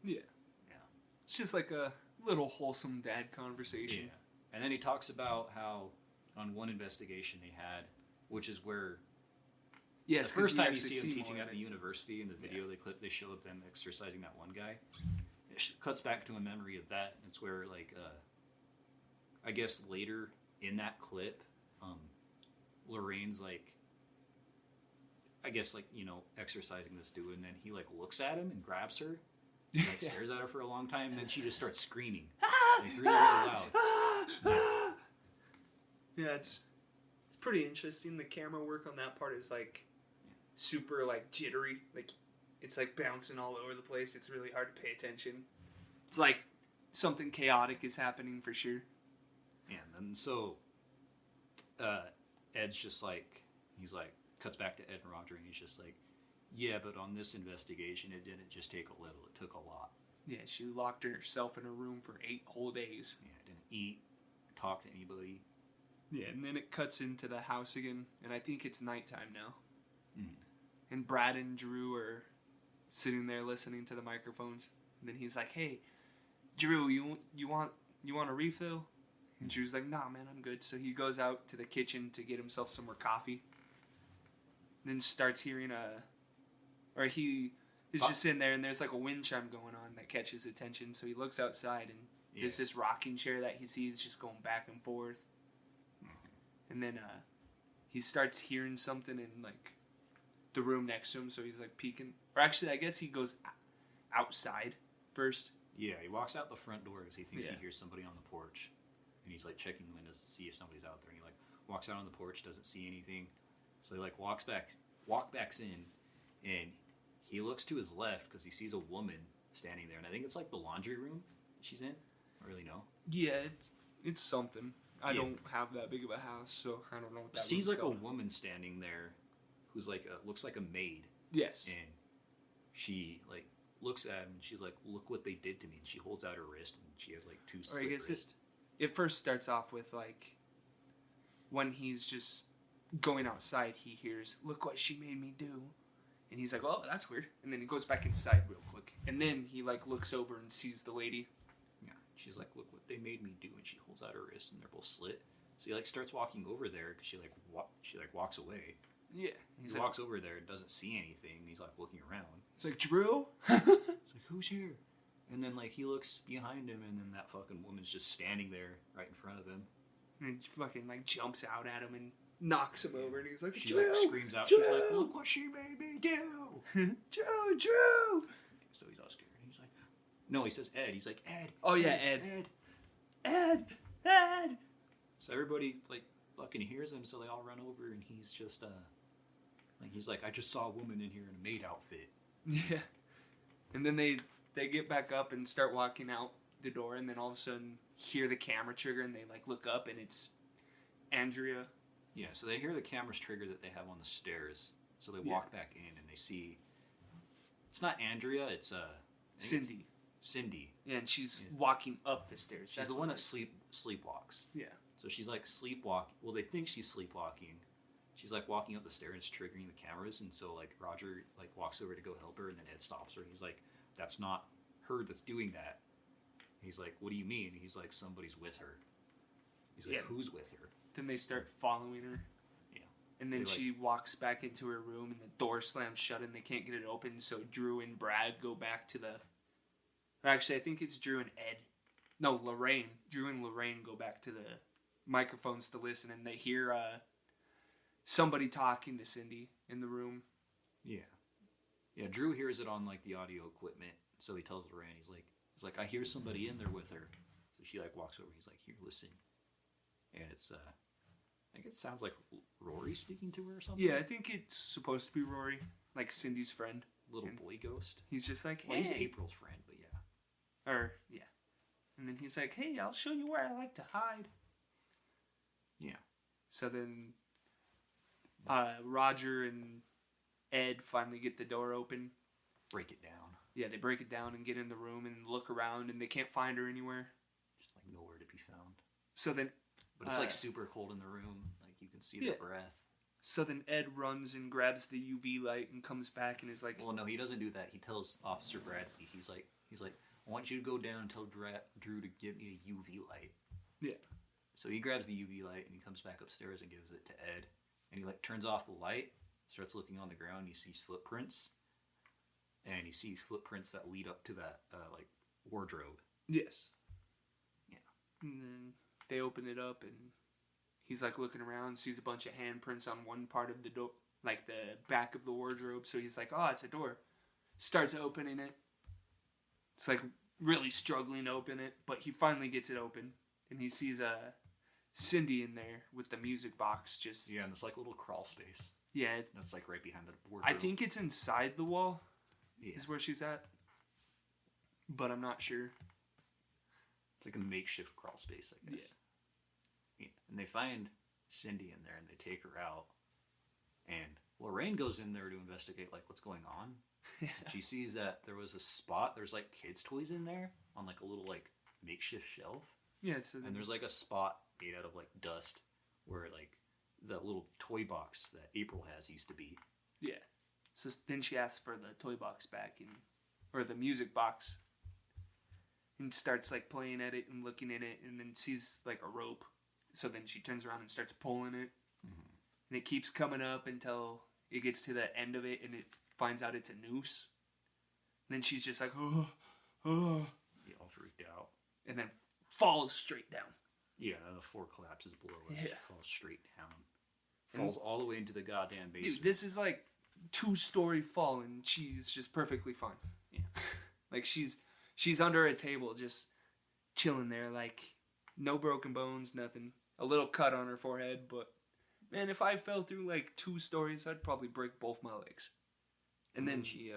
Yeah. Yeah. It's just like a little wholesome dad conversation. Yeah. And then he talks about how on one investigation they had, which is where Yes, the first we time you actually see him teaching more at of the it. university in the video they show up them exercising that one guy. It cuts back to a memory of that. It's where like I guess later in that clip, Lorraine's like, I guess like, you know, exercising this dude, and then he like looks at him and grabs her, and, like stares at her for a long time, and then she just starts screaming, like really, really loud. Yeah, it's pretty interesting. The camera work on that part is like super like jittery, like it's like bouncing all over the place. It's really hard to pay attention. It's like something chaotic is happening for sure. And then so Ed's just like, he's like, cuts back to Ed and Roger, and he's just like, yeah, but on this investigation it didn't just take a little, it took a lot. Yeah, she locked herself in a room for 8 whole days. Yeah, didn't eat, talk to anybody. Yeah, and then it cuts into the house again, and I think it's nighttime now. Mm. And Brad and Drew are sitting there listening to the microphones. And then he's like, "Hey, Drew, you want a refill?" And Drew's like, "Nah, man, I'm good." So he goes out to the kitchen to get himself some more coffee. Then starts hearing he is just sitting there, and there's like a wind chime going on that catches his attention. So he looks outside, and there's this rocking chair that he sees just going back and forth. And then he starts hearing something in like the room next to him, so he's like peeking. Or actually, I guess he goes outside first. Yeah, he walks out the front door because he thinks Yeah. he hears somebody on the porch, and he's like checking the windows to see if somebody's out there. And he like walks out on the porch, doesn't see anything, so he like walks back in, and he looks to his left because he sees a woman standing there, and I think it's like the laundry room she's in. I don't really know. Yeah, it's something. I Yeah. don't have that big of a house, so I don't know what that Sees room's like called. a woman standing there, who's like looks like a maid, Yes. and she like looks at him and she's like, "Look what they did to me." And she holds out her wrist, and she has like 2 Or I slit guess wrists. it first starts off with like when he's just going outside, he hears, "Look what she made me do," and he's like, "Oh, that's weird." And then he goes back inside real quick, and then he like looks over and sees the lady. Yeah, she's like, "Look what they made me do," and she holds out her wrist, and they're both slit. So he like starts walking over there because she like walks away. Yeah. He walks over there and doesn't see anything. And he's like looking around. It's like, "Drew?" He's like, "Who's here?" And then like he looks behind him, and then that fucking woman's just standing there right in front of him. And he fucking like jumps out at him and knocks him over, and he's like, She "Drew, like screams out. Drew!" She's like, "Look what she made me do!" Drew. So he's all scared. He's like, no, he says Ed. He's like, "Ed." Oh yeah, Ed. Ed. Ed. So everybody like fucking hears him, so they all run over, and he's just he's like, "I just saw a woman in here in a maid outfit." Yeah. And then they get back up and start walking out the door, and then all of a sudden hear the camera trigger, and they like look up, and it's Andrea. Yeah, so they hear the camera's trigger that they have on the stairs. So they Yeah. walk back in, and they see it's not Andrea, it's Cindy. Cindy. Yeah, and she's walking up the stairs. She's That's the one what that it is. sleepwalks. Yeah. So she's like sleepwalking. Well, they think she's sleepwalking. She's like walking up the stairs, it's triggering the cameras, and so like Roger like walks over to go help her, and then Ed stops her, and he's like, "That's not her that's doing that." He's like, "What do you mean?" He's like, "Somebody's with her." He's like, Yeah. "Who's with her?" Then they start following her. Yeah. And then They, like- she walks back into her room, and the door slams shut, and they can't get it open. So Drew and Brad go back to the. Or actually, I think it's Drew and Ed. No, Lorraine. Drew and Lorraine go back to the microphones to listen, and they hear somebody talking to Cindy in the room. Yeah. Yeah, Drew hears it on like the audio equipment, so he tells Lorraine, he's like, He's like, I hear somebody in there with her. So she like walks over. He's like, here, listen. And it's I think it sounds like Rory speaking to her or something. Yeah, I think it's supposed to be Rory, like Cindy's friend. Little boy ghost. He's just like, hey. Well, he's April's friend, but yeah. Or, yeah. And then he's like, hey, I'll show you where I like to hide. Yeah. So then Roger and Ed finally get the door open. Break it down. Yeah, they break it down and get in the room and look around, and they can't find her anywhere. Just like nowhere to be found. So then... But it's like super cold in the room. Like you can see the breath. So then Ed runs and grabs the UV light and comes back and is like... Well, no, he doesn't do that. He tells Officer Bradley, he's like, I want you to go down and tell Drew to give me a UV light. Yeah. So he grabs the UV light and he comes back upstairs and gives it to Ed. And he like turns off the light, starts looking on the ground, he sees footprints. And he sees footprints that lead up to that like wardrobe. Yes. Yeah. And then they open it up and he's like looking around, sees a bunch of handprints on one part of the door, like the back of the wardrobe. So he's like, oh, it's a door. Starts opening it. It's like really struggling to open it, but he finally gets it open. And he sees Cindy in there with the music box. Just Yeah, and it's like a little crawl space. Yeah. That's like right behind the wardrobe. I think it's inside the wall. Yeah. Is where she's at. But I'm not sure. It's like a makeshift crawl space, I guess. Yeah. And they find Cindy in there and they take her out. And Lorraine goes in there to investigate like what's going on. Yeah. She sees that there was a spot. There's like kids' toys in there on like a little like makeshift shelf. Yeah. So And there's like a spot made out of like dust where like the little toy box that April has used to be. Yeah. So then she asks for the toy box back, or the music box, and starts like playing at it and looking at it, and then sees like a rope. So then she turns around and starts pulling it, and it keeps coming up until it gets to the end of it, and it finds out it's a noose. And then she's just like, oh. Yeah, all freaked out. And then falls straight down. Yeah, and the floor collapses below her. Yeah. She falls straight down. Falls all the way into the goddamn basement. Dude, this is like 2-story fall, and she's just perfectly fine. Yeah. Like she's under a table just chilling there, like no broken bones, nothing. A little cut on her forehead, but man, if I fell through like 2 stories, I'd probably break both my legs. And then she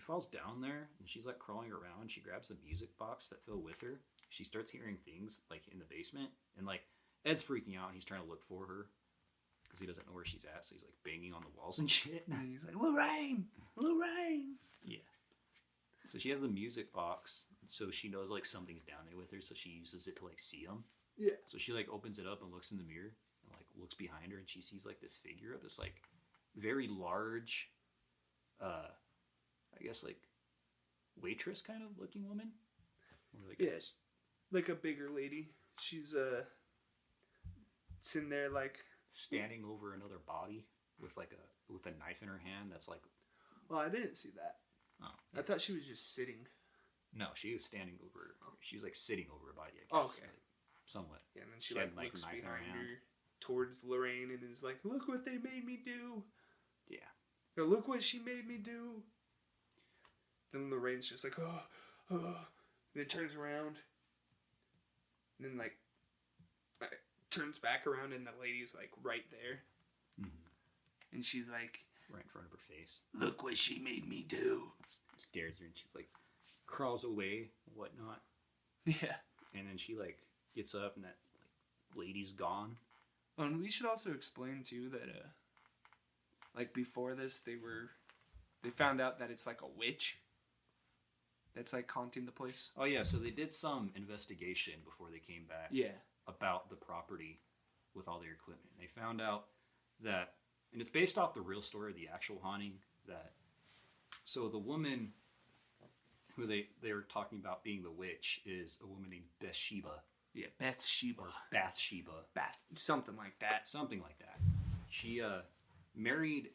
falls down there and she's like crawling around. She grabs the music box that fell with her. She starts hearing things like in the basement, and like Ed's freaking out and he's trying to look for her because he doesn't know where she's at. So he's like banging on the walls and shit. And he's like, Lorraine! Yeah. So she has the music box, so she knows like something's down there with her. So she uses it to like see them. Yeah. So she like opens it up and looks in the mirror and like looks behind her, and she sees like this figure of this like very large, I guess like waitress kind of looking woman. Or, like, Yes. Like a bigger lady. She's sitting there like standing over another body with like with a knife in her hand. That's like, well, I didn't see that. oh, I thought she was just sitting. no, she was standing over. She was like sitting over a body. I guess, Oh, okay. like, somewhat. Yeah, and then she She like had, like, looks a knife in her behind hand. her towards Lorraine and is like, look what they made me do. Yeah. Or, look what she made me do. Then Lorraine's just like, and then turns around. And then like turns back around and the lady's like right there. Mm-hmm. And she's like, Right in front of her face. look what she made me do. Scares her and she like crawls away and whatnot. Yeah. And then she like gets up and that like lady's gone. And we should also explain too that like before this they found out that it's like a witch that's like haunting the place. Oh yeah, so they did some investigation before they came back. Yeah. About the property with all their equipment. They found out that, and it's based off the real story of the actual haunting, that so the woman who they were talking about being the witch is a woman named Bathsheba. Yeah, Bathsheba. Or Bathsheba. Something like that. Something like that. She was married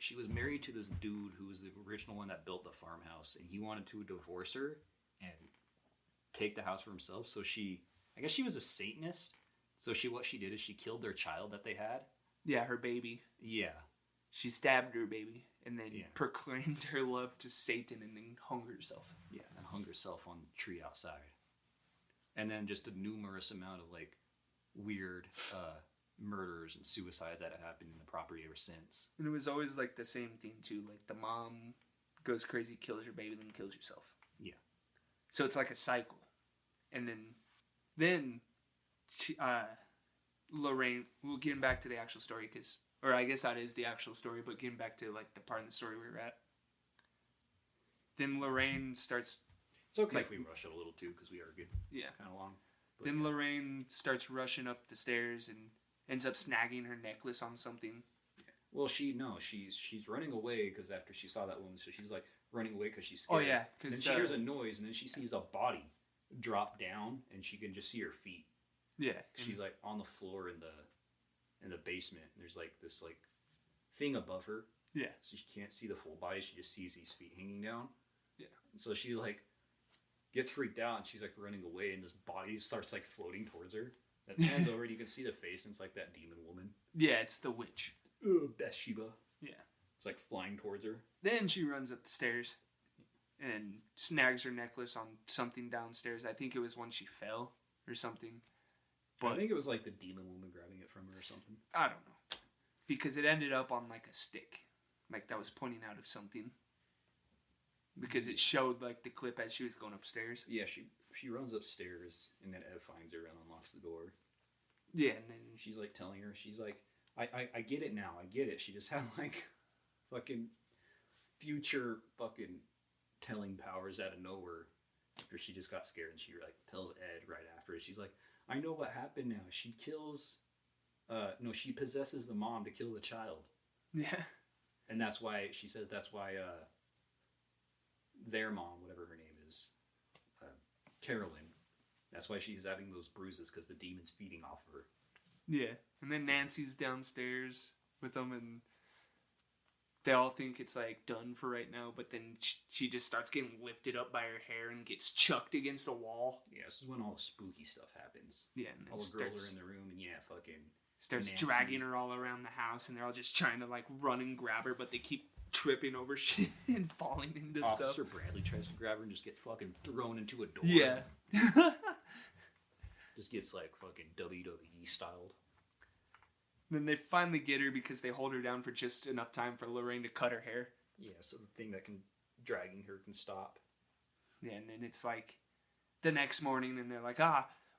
to this dude who was the original one that built the farmhouse, and he wanted to divorce her and take the house for himself. So I guess she was a Satanist. So what she did is she killed their child that they had. Yeah, her baby. Yeah. She stabbed her baby and then Yeah. proclaimed her love to Satan and then hung herself. Yeah, and hung herself on the tree outside. And then just a numerous amount of like weird murders and suicides that have happened in the property ever since. And it was always like the same thing too. Like the mom goes crazy, kills your baby, then kills yourself. Yeah. So it's like a cycle. And then she, Lorraine, we'll get back to the actual story or I guess that is the actual story, but getting back to like the part of the story we were at. Then Lorraine starts. It's okay like, if we rush it a little too, because we are getting kind of long. But then Lorraine starts rushing up the stairs and ends up snagging her necklace on something. Well, she's running away because after she saw that woman, so she's like running away because she's scared. Oh yeah, because she hears a noise and then she sees a body drop down and she can just see her feet. Yeah, She's like on the floor in the basement. And there's like this like thing above her. Yeah. So she can't see the full body. She just sees these feet hanging down. Yeah. And so she like gets freaked out and she's like running away and this body starts like floating towards her. That pans over and you can see the face and it's like that demon woman. Yeah, it's the witch. Bathsheba. Yeah. It's like flying towards her. Then she runs up the stairs and snags her necklace on something downstairs. I think it was when she fell or something. But I think it was like the demon woman grabbing it from her or something. I don't know. Because it ended up on like a stick. Like that was pointing out of something. Because it showed like the clip as she was going upstairs. Yeah, she runs upstairs and then Ed finds her and unlocks the door. Yeah, and then she's like telling her, she's like, I get it now, I get it. She just had like fucking future fucking telling powers out of nowhere after she just got scared and she like tells Ed right after it. She's like, I know what happened now. She possesses the mom to kill the child. Yeah. And that's why she says their mom, whatever her name is, Carolyn, that's why she's having those bruises because the demon's feeding off of her. Yeah. And then Nancy's downstairs with them and they all think it's like done for right now, but then she just starts getting lifted up by her hair and gets chucked against a wall. Yeah, this is when all the spooky stuff happens. Yeah, and then all the girls are in the room and starts Nancy. dragging her all around the house and they're all just trying to like run and grab her, but they keep tripping over shit and falling into stuff. Officer Bradley tries to grab her and just gets fucking thrown into a door. Yeah. Just gets like fucking WWE styled. Then they finally get her because they hold her down for just enough time for Lorraine to cut her hair. Yeah, so the thing that can dragging her can stop. Yeah, and then it's like the next morning and they're like,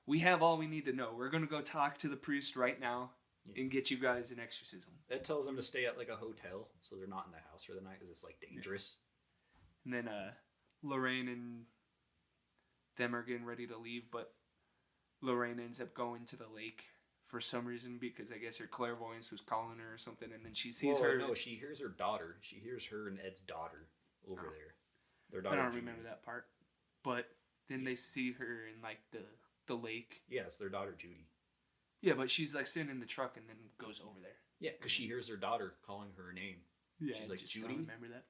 we have all we need to know. We're going to go talk to the priest right now and get you guys an exorcism. That tells them to stay at like a hotel so they're not in the house for the night because it's like dangerous. Yeah. And then Lorraine and them are getting ready to leave, but Lorraine ends up going to the lake for some reason because I guess her clairvoyance was calling her or something, and then she sees her. No, she hears her daughter. She hears her and Ed's daughter over there. Their daughter. I don't remember that part, but then they see her in like the lake. Yeah, it's their daughter Judy. Yeah, but she's like sitting in the truck and then goes over there. Yeah, because she hears her daughter calling her name. Yeah, she's like, just Judy. don't remember that.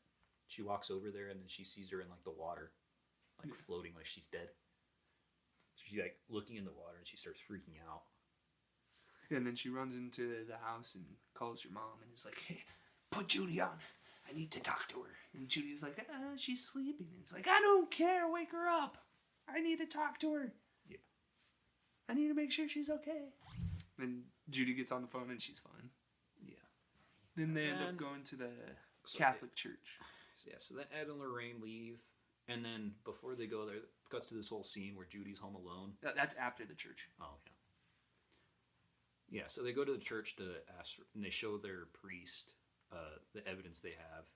She walks over there and then she sees her in like the water, like floating like she's dead. So she's like looking in the water and she starts freaking out. And then she runs into the house and calls your mom and is like, hey, put Judy on. I need to talk to her. And Judy's like, she's sleeping. And it's like, I don't care. Wake her up. I need to talk to her. Yeah. I need to make sure she's okay. Then Judy gets on the phone and she's fine. Yeah. Then they end up going to the Catholic church. Yeah, so then Ed and Lorraine leave. And then before they go there, it cuts to this whole scene where Judy's home alone. That's after the church. Oh, yeah. Yeah, so they go to the church to ask, and they show their priest the evidence they have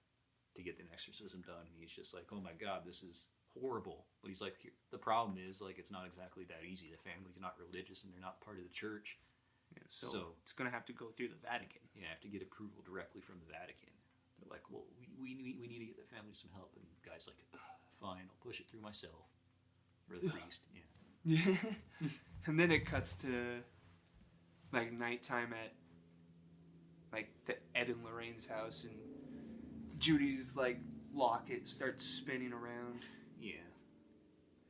to get an exorcism done. And he's just like, oh my God, this is horrible. But he's like, the problem is, like, it's not exactly that easy. The family's not religious, and they're not part of the church. Yeah, so it's going to have to go through the Vatican. Yeah, have to get approval directly from the Vatican. They're like, well, we need to get the family some help. And the guy's like, fine, I'll push it through myself. Or the priest, yeah. Yeah. And then it cuts to like nighttime at like the Ed and Lorraine's house, and Judy's like locket starts spinning around. Yeah.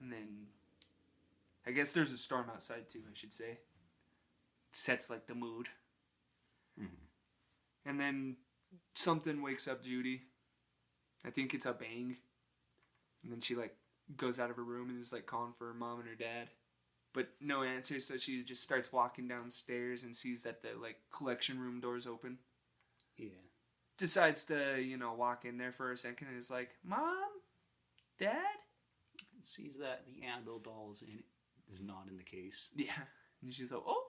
And then I guess there's a storm outside too, I should say. It sets like the mood. Mm-hmm. And then something wakes up Judy, I think it's a bang. And then she, like, goes out of her room and is, like, calling for her mom and her dad. But no answer, so she just starts walking downstairs and sees that the, like, collection room door's open. Yeah. Decides to, walk in there for a second and is like, Mom? Dad? Sees that the Annabelle doll is not in the case. Yeah. And she's like, oh!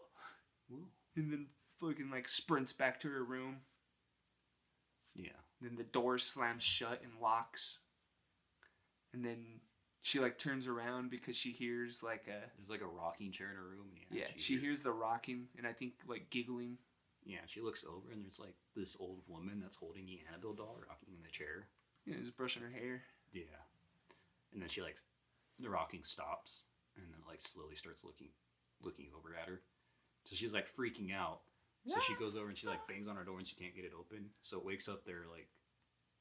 Ooh. And then fucking, like, sprints back to her room. Yeah. Then the door slams shut and locks. And then she, like, turns around because she hears, like, There's, like, a rocking chair in her room. Yeah, she hears the rocking and I think, like, giggling. Yeah, she looks over and there's, like, this old woman that's holding the Annabelle doll rocking in the chair. Yeah, just brushing her hair. Yeah. And then she, like, the rocking stops and then, like, slowly starts looking over at her. So she's, like, freaking out. So she goes over and she, like, bangs on her door and she can't get it open. So it wakes up their, like,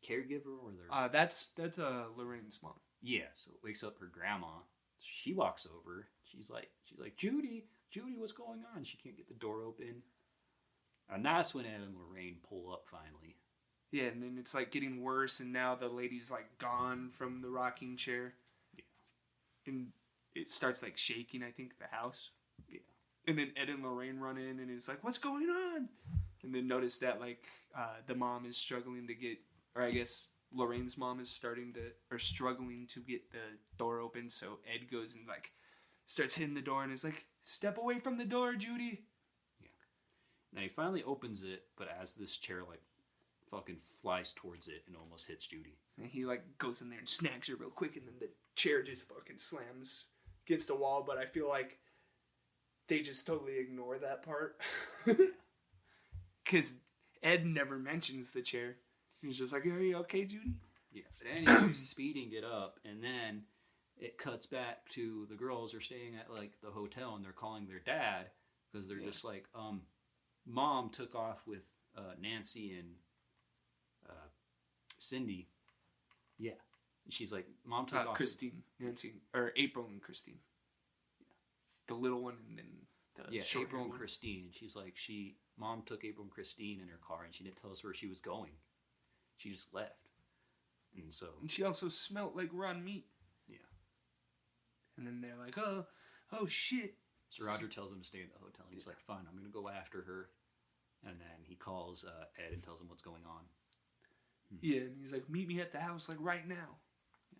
caregiver or their... That's Lorraine's mom. Yeah, so it wakes up her grandma. She walks over. She's like, Judy, what's going on? She can't get the door open. And that's when Ed and Lorraine pull up finally. Yeah, and then it's, like, getting worse, and now the lady's, like, gone from the rocking chair. Yeah. And it starts, like, shaking, I think, the house. Yeah. And then Ed and Lorraine run in, and it's like, what's going on? And then notice that, like, the mom is struggling to get, or I guess Lorraine's mom is struggling to get the door open, so Ed goes and, like, starts hitting the door and is like, step away from the door, Judy. Yeah. Then he finally opens it, but as this chair, like, fucking flies towards it and almost hits Judy. And he, like, goes in there and snags her real quick, and then the chair just fucking slams against the wall, but I feel like they just totally ignore that part. Because Ed never mentions the chair. He's just like, are you okay, Judy? Yeah. But anyway, speeding it up, and then it cuts back to the girls are staying at, like, the hotel, and they're calling their dad, because they're just like, Mom took off with Nancy and Cindy. Yeah. And she's like, Mom took off Christine, Nancy, or April and Christine. Yeah. The little one and then the April and one. Christine. She's like, Mom took April and Christine in her car, and she didn't tell us where she was going. She just left. And so... And she also smelled like raw meat. Yeah. And then they're like, oh shit. So Roger tells him to stay in the hotel. He's like, fine, I'm going to go after her. And then he calls Ed and tells him what's going on. Yeah, and he's like, meet me at the house, like, right now. Yeah.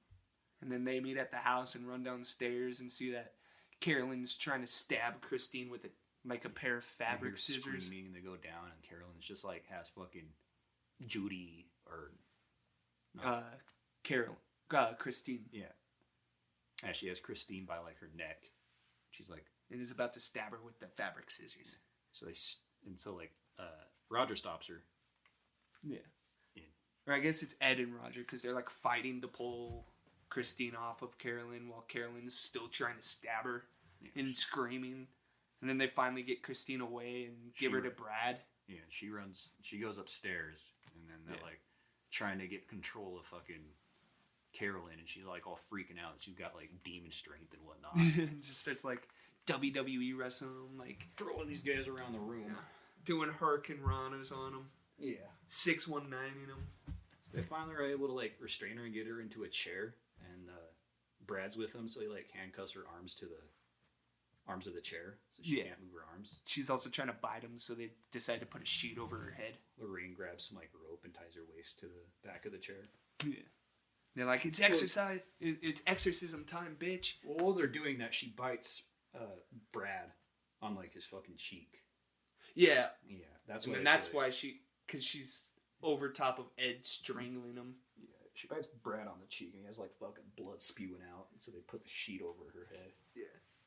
And then they meet at the house and run downstairs and see that Carolyn's trying to stab Christine with a pair of fabric scissors. Screaming, and they go down, and Carolyn's just, like, has fucking Judy, or... No. Christine. Yeah. And she has Christine by, like, her neck. She's like... And is about to stab her with the fabric scissors. So Roger stops her. Yeah. Or I guess it's Ed and Roger, because they're, like, fighting to pull Christine off of Carolyn while Carolyn's still trying to stab her and screaming. And then they finally get Christine away and give her to Brad. Yeah, she goes upstairs, and then they're, like, trying to get control of fucking Carolyn, and she's, like, all freaking out. She's got, like, demon strength and whatnot. And just starts, like, WWE wrestling them, like... throwing these guys around the room. Yeah. Doing Hurricane Ranas on them. Yeah. 619ing them. So they finally are able to, like, restrain her and get her into a chair, and Brad's with them, so he, like, handcuffs her arms to the arms of the chair, so she can't move her arms. She's also trying to bite him, so they decide to put a sheet over her head. Lorraine grabs some, like, rope and ties her waist to the back of the chair. Yeah. They're like, it's exercise. It's exorcism time, bitch. Well, while they're doing that, she bites Brad on, like, his fucking cheek. Yeah. Yeah, that's why. And that's why because she's over top of Ed strangling him. Yeah, she bites Brad on the cheek, and he has, like, fucking blood spewing out, so they put the sheet over her head. Yeah.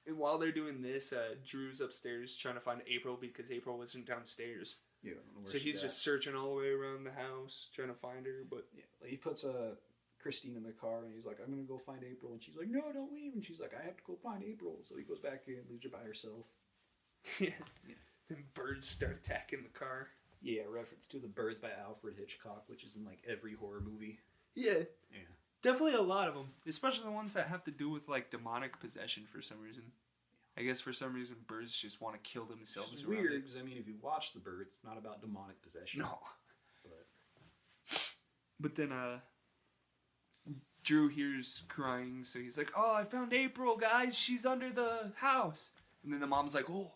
And while they're doing this, Drew's upstairs trying to find April because April wasn't downstairs. Yeah. So he's just searching all the way around the house trying to find her. But yeah, he puts Christine in the car, and he's like, I'm gonna go find April, and she's like, no, don't leave. And she's like, I have to go find April. So he goes back in, leaves her by herself. Yeah. Then birds start attacking the car. Yeah, reference to The Birds by Alfred Hitchcock, which is in, like, every horror movie. Yeah. Yeah. Definitely a lot of them, especially the ones that have to do with, like, demonic possession for some reason. I guess for some reason birds just want to kill themselves. It's weird, because, I mean, if you watch The Birds, it's not about demonic possession. No. But then, Drew hears crying, so he's like, "Oh, I found April, guys. She's under the house." And then the mom's like, "Oh,"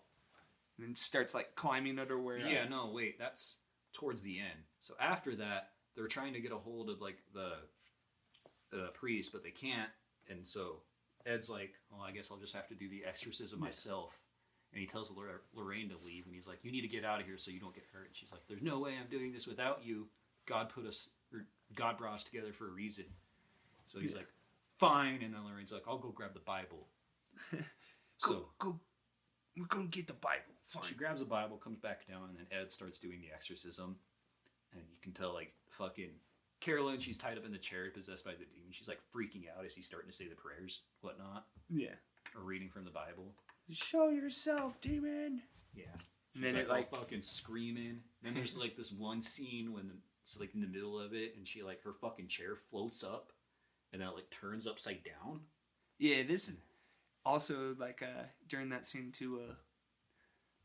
and then starts like climbing under where. Yeah, no, wait, that's towards the end. So after that, they're trying to get a hold of like the priest, but they can't. And so Ed's like, "Oh, I guess I'll just have to do the exorcism myself." And he tells Lorraine to leave, and he's like, "You need to get out of here so you don't get hurt." And she's like, "There's no way I'm doing this without you. God brought us together for a reason." So he's like, "Fine." And then Lorraine's like, "I'll go grab the Bible." Go. We're gonna get the Bible. Fine. She grabs the Bible, comes back down, and then Ed starts doing the exorcism. And you can tell, like, fucking Carolyn, she's tied up in the chair, possessed by the demon. She's, like, freaking out as he's starting to say the prayers, whatnot. Yeah. Or reading from the Bible. Show yourself, demon. Yeah. And then it like all fucking screaming. Then there's, like, this one scene when it's, like, in the middle of it, and she, like, her fucking chair floats up, and then it, like, turns upside down. Yeah, this is also, like, during that scene, too,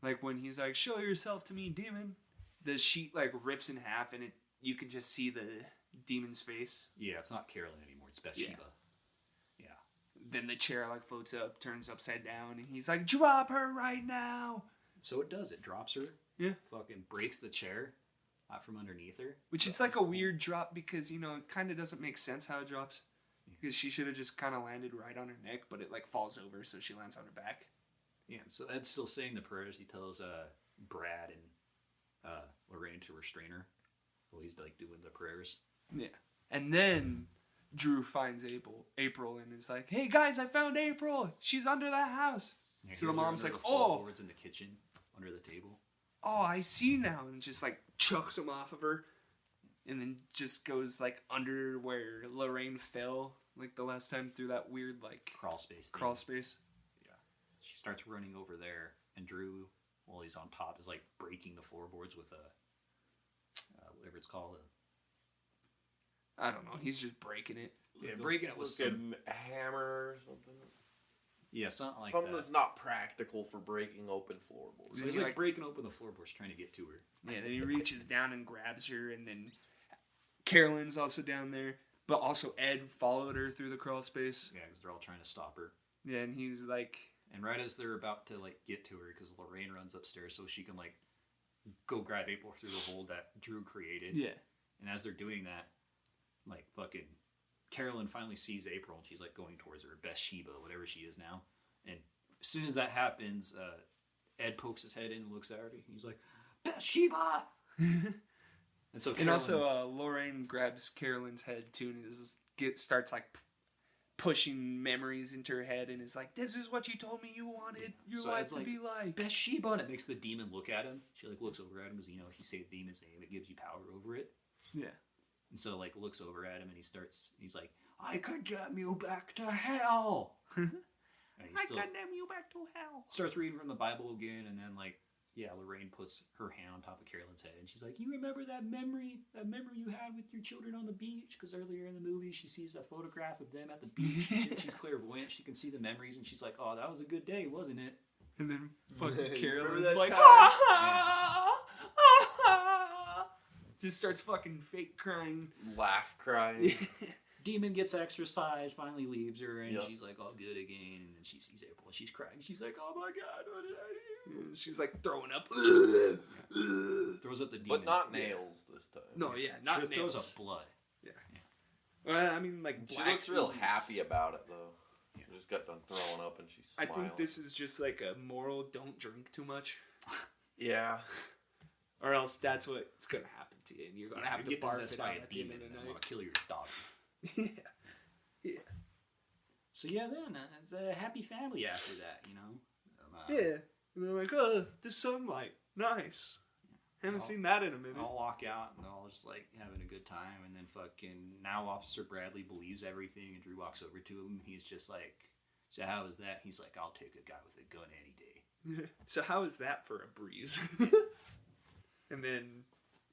like, when he's like, "Show yourself to me, demon," the sheet, like, rips in half, and you can just see the demon's face. Yeah, it's not Carolyn anymore, it's Bathsheba. Yeah. Then the chair, like, floats up, turns upside down, and he's like, "Drop her right now!" So it does, it drops her. Yeah. Fucking breaks the chair out from underneath her. Which it's like a weird drop because, it kind of doesn't make sense how it drops. Because she should have just kind of landed right on her neck, but it, like, falls over, so she lands on her back. Yeah, so Ed's still saying the prayers. He tells Brad and Lorraine to restrain her while he's, like, doing the prayers. Yeah. And then Drew finds April and is like, "Hey, guys, I found April. She's under the house." Yeah, so the mom's like, the "Oh. floorboards in the kitchen, under the table." "Oh, I see now," and just, like, chucks them off of her. And then just goes, like, under where Lorraine fell, like, the last time through that weird, like, Crawl space. Yeah. She starts running over there, and Drew, while he's on top, is, like, breaking the floorboards with whatever it's called. I don't know. He's just breaking it. Yeah, breaking it with some... a hammer or something. Yeah, something like something that. that's not practical for breaking open floorboards. So he's, like, breaking open the floorboards, trying to get to her. Yeah, then he reaches down and grabs her, and then Carolyn's also down there, but also Ed followed her through the crawl space. Yeah, because they're all trying to stop her. Yeah, and he's like... And right as they're about to, like, get to her, because Lorraine runs upstairs so she can, like, go grab April through the hole that Drew created. Yeah. And as they're doing that, like, fucking Carolyn finally sees April, and she's, like, going towards her, Bathsheba, whatever she is now. And as soon as that happens, Ed pokes his head in and looks at her, and he's like, "Bathsheba!" And so Carolyn, and also Lorraine grabs Carolyn's head too and starts like pushing memories into her head and is like, "This is what you told me you wanted your life to be like." Bathsheba, and it makes the demon look at him. She, like, looks over at him because, if you say the demon's name, it gives you power over it. Yeah. And so, like, looks over at him and he's like, "I condemn you back to hell." I condemn you back to hell. Starts reading from the Bible again, and then, like, Lorraine puts her hand on top of Carolyn's head, and she's like, "You remember that memory you had with your children on the beach?" Because earlier in the movie, she sees a photograph of them at the beach. She's clairvoyant. She can see the memories, and she's like, "Oh, that was a good day, wasn't it?" And then fucking Carolyn's like, just starts fucking fake crying. Laugh crying. Demon gets exorcised, finally leaves her, and she's like all good again. And then she sees April, and she's crying. She's like, "Oh my God, what did I do?" She's like throwing up. Throws up the demon. But not nails this time. No, yeah, not she nails. throws up blood. Yeah. Well, I mean, like, she looks real happy about it, though. Yeah. She just got done throwing up, and she's smiling. I think this is just like a moral: don't drink too much. Yeah. Or else that's what's gonna happen to you, and you're gonna have to get barf possessed it by out a at the end demon of the and night. want to kill your dog. Yeah. So then it's a happy family after that, Yeah. And they're like, "Oh, the sunlight, nice." Haven't seen that in a minute. I'll walk out and they're all just like having a good time, and then fucking now Officer Bradley believes everything, and Drew walks over to him. He's just like, "So how is that?" He's like, "I'll take a guy with a gun any day." So how is that for a breeze? And then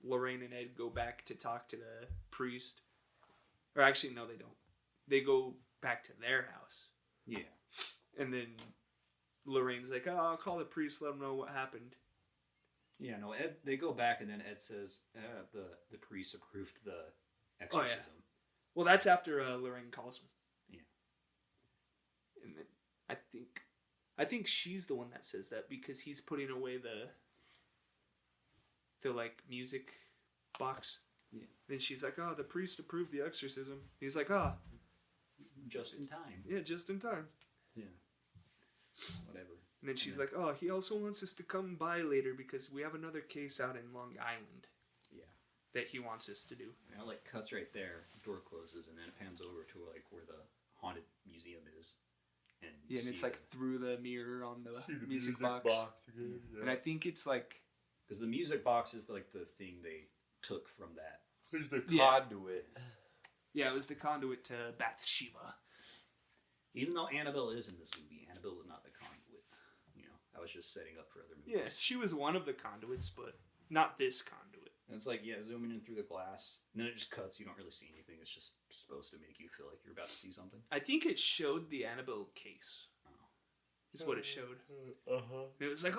Lorraine and Ed go back to talk to the priest. Or actually, no, they don't. They go back to their house. Yeah. And then Lorraine's like, "Oh, I'll call the priest, let him know what happened." Yeah, no, They go back, and then Ed says the priest approved the exorcism. Oh, yeah. Well, that's after Lorraine calls him. Yeah. And then I think she's the one that says that because he's putting away the like music box. Yeah. Then she's like, "Oh, the priest approved the exorcism." He's like, "Oh, Just in time. yeah, just in time." Yeah. Whatever. And then she's like, "Oh, he also wants us to come by later because we have another case out in Long Island." Yeah. That he wants us to do. And it like cuts right there, door closes, and then it pans over to like where the haunted museum is. And Yeah, and it's like through the mirror on the music box. again. Yeah. And I think it's like because the music box is like the thing they took from that. Who's the Yeah. conduit? yeah, it was the conduit to Bathsheba. Even though Annabelle is in this movie, Annabelle was not the conduit. You know, I was just setting up for other movies. Yeah, she was one of the conduits, but not this conduit. And it's like, yeah, zooming in through the glass, and then it just cuts. You don't really see anything. It's just supposed to make you feel like you're about to see something. I think it showed the Annabelle case. Oh. Is what it showed. Uh-huh. And it was like,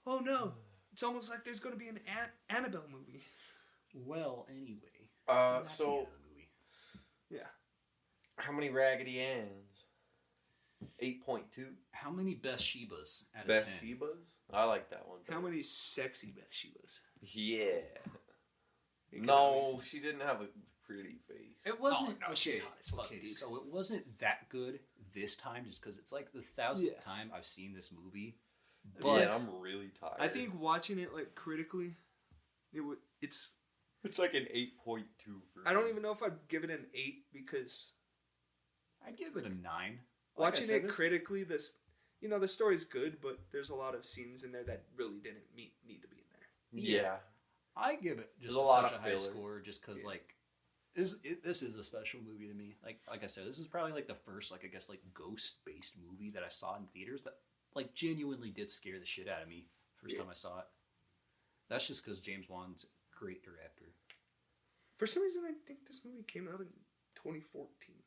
oh no. It's almost like there's going to be an Annabelle movie. Well, anyway. That's the So end of the movie. Yeah. how many Raggedy Anns? 8.2. How many Bathshebas out of Best 10? Shebas? I like that one. How many sexy Bathshebas? Yeah. Because No, she didn't have a pretty face. It wasn't. Oh, no, she's hot as fuck, okay, dude. so it wasn't that good this time, just because it's like the 1,000th Yeah. time I've seen this movie. But yeah, I'm really tired. I think watching it like critically, it's. it's like an 8.2 for I don't me. even know if I'd give it an 8 because I'd give it a 9. Like I watching said, it this- critically, the story's good, but there's a lot of scenes in there that really didn't need to be in there. Yeah. I give it There's just a lot such of a high filler. score, just because Yeah. like this is a special movie to me. Like I said, this is probably like the first I guess like ghost based movie that I saw in theaters that like genuinely did scare the shit out of me first Yeah. time I saw it. That's just because James Wan's a great director. For some reason, I think this movie came out in 2014.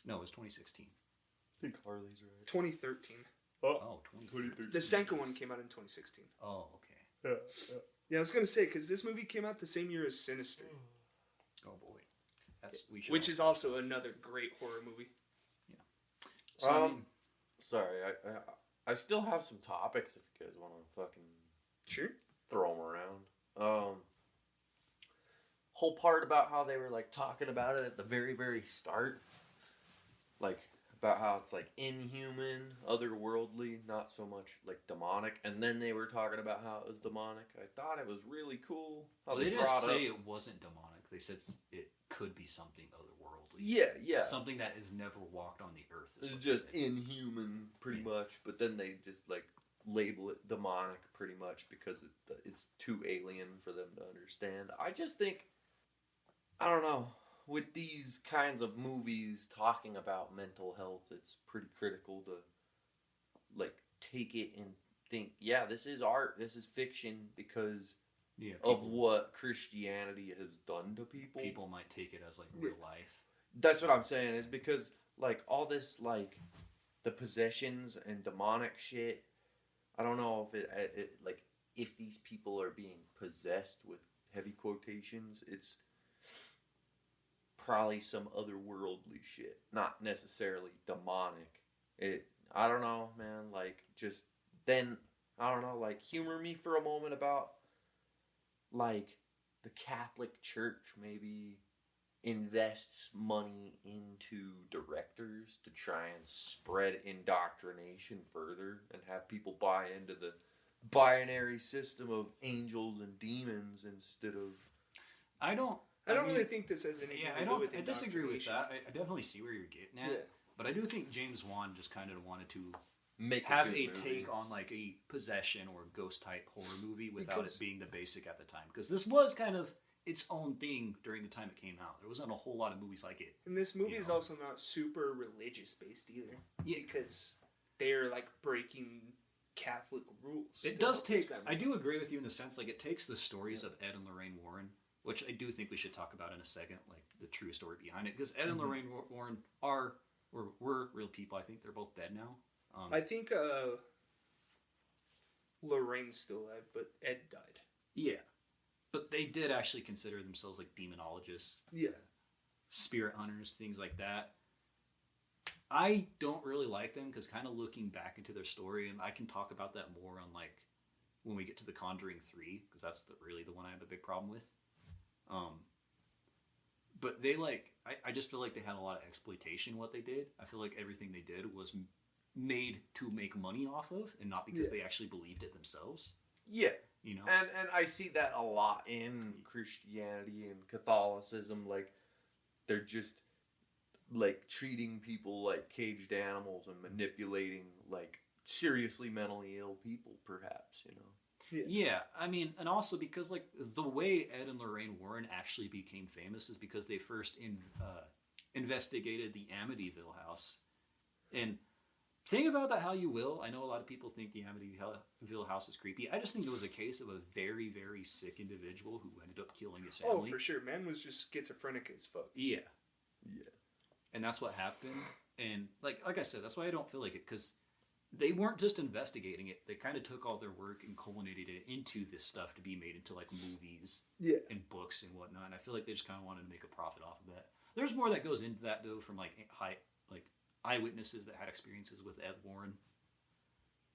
No, it was 2016. I think Harley's right. 2013. Oh, 2013. The second one came out in 2016. Oh, okay. Yeah. Yeah, I was gonna say because this movie came out the same year as Sinister, Oh boy, we should. which is also another great horror movie. So, I mean, Sorry, I still have some topics if you guys want to fucking Sure. throw them around. Whole part about how they were like talking about it at the very, very start, like about how it's like inhuman, otherworldly, not so much like demonic, and then they were talking about how it was demonic. I thought it was really cool how well, they didn't brought say up. it wasn't demonic. They said it could be something otherworldly. Yeah. Something that has never walked on the earth. is It's what they just said. inhuman, pretty much. But then they just like label it demonic, pretty much, because it's too alien for them to understand. I just think, I don't know, with these kinds of movies talking about mental health, it's pretty critical to like take it and think, yeah, this is art, this is fiction, because Yeah, of what Christianity has done to people. People might take it as like real life. That's what I'm saying, is because like all this like the possessions and demonic shit, I don't know if it like if these people are being possessed with heavy quotations, it's probably some otherworldly shit, not necessarily demonic. I don't know, man, like just then I don't know, like humor me for a moment about like the Catholic Church maybe invests money into directors to try and spread indoctrination further and have people buy into the binary system of angels and demons instead of... I don't I mean, really think this has anything to do with I disagree with indoctrination. that. I definitely see where you're getting at. Yeah. But I do think James Wan just kind of wanted to make have good a movie. take on like a possession or ghost type horror movie without Because- it being the basic at the time. Because this was kind of its own thing during the time it came out. There wasn't a whole lot of movies like it. And this movie You is know. also not super religious based either. Yeah. Because they're like breaking Catholic rules. It to does help this take. family. I do agree with you in the sense like it takes the stories of Ed and Lorraine Warren, which I do think we should talk about in a second, like the true story behind it. Because Ed and Lorraine Warren were real people. I think they're both dead now. I think Lorraine's still alive, but Ed died. Yeah, but they did actually consider themselves like demonologists. Yeah. spirit hunters, things like that. I don't really like them because kind of looking back into their story, and I can talk about that more on like when we get to the Conjuring 3, because that's really the one I have a big problem with. But they I just feel like they had a lot of exploitation what they did. I feel like everything they did was made to make money off of, and not because they actually believed it themselves. Yeah. You know, And I see that a lot in Christianity and Catholicism. Like, they're just like treating people like caged animals and manipulating like seriously mentally ill people, perhaps, you know. Yeah, I mean, and also because like the way Ed and Lorraine Warren actually became famous is because they first investigated the Amityville house. And think about that how you will. I know a lot of people think the Amityville house is creepy. I just think it was a case of a very, very sick individual who ended up killing his family. Oh, for sure. Man was just schizophrenic as fuck. Yeah. Yeah. And that's what happened. And like I said, that's why I don't feel like it, because they weren't just investigating it. They kind of took all their work and culminated it into this stuff to be made into like movies and books and whatnot. And I feel like they just kind of wanted to make a profit off of that. There's more that goes into that though, from like eyewitnesses that had experiences with Ed Warren.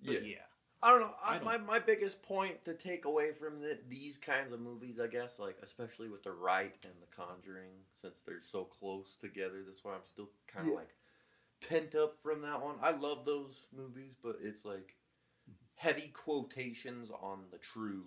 But yeah. I don't know. My biggest point to take away from these kinds of movies, I guess, like especially with The Rite and The Conjuring, since they're so close together, that's why I'm still kind of like pent up from that one. I love those movies, but it's like heavy quotations on the true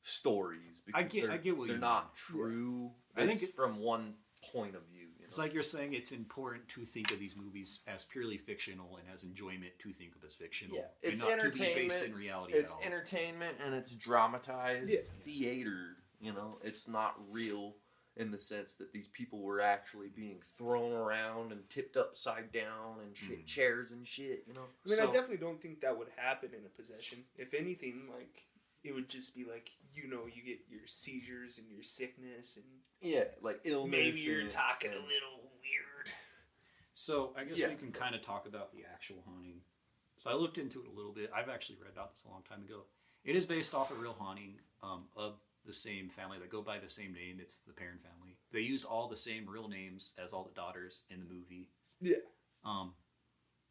stories because I get what they're not true. I It's think from one point of view. It's like you're saying it's important to think of these movies as purely fictional and as enjoyment to think of as fictional. Yeah, it's and not entertainment. To be based in reality It's at all. entertainment and it's dramatized theater. You know, it's not real in the sense that these people were actually being thrown around and tipped upside down and chairs and shit. You know, I mean, I definitely don't think that would happen in a possession. If anything, like it would just be like, you know, you get your seizures and your sickness and like illness. Maybe you're talking a little weird. So I guess we can kind of talk about the actual haunting. So I looked into it a little bit. I've actually read about this a long time ago. It is based off a real haunting of the same family that go by the same name. It's the Perron family. They used all the same real names as all the daughters in the movie. Yeah.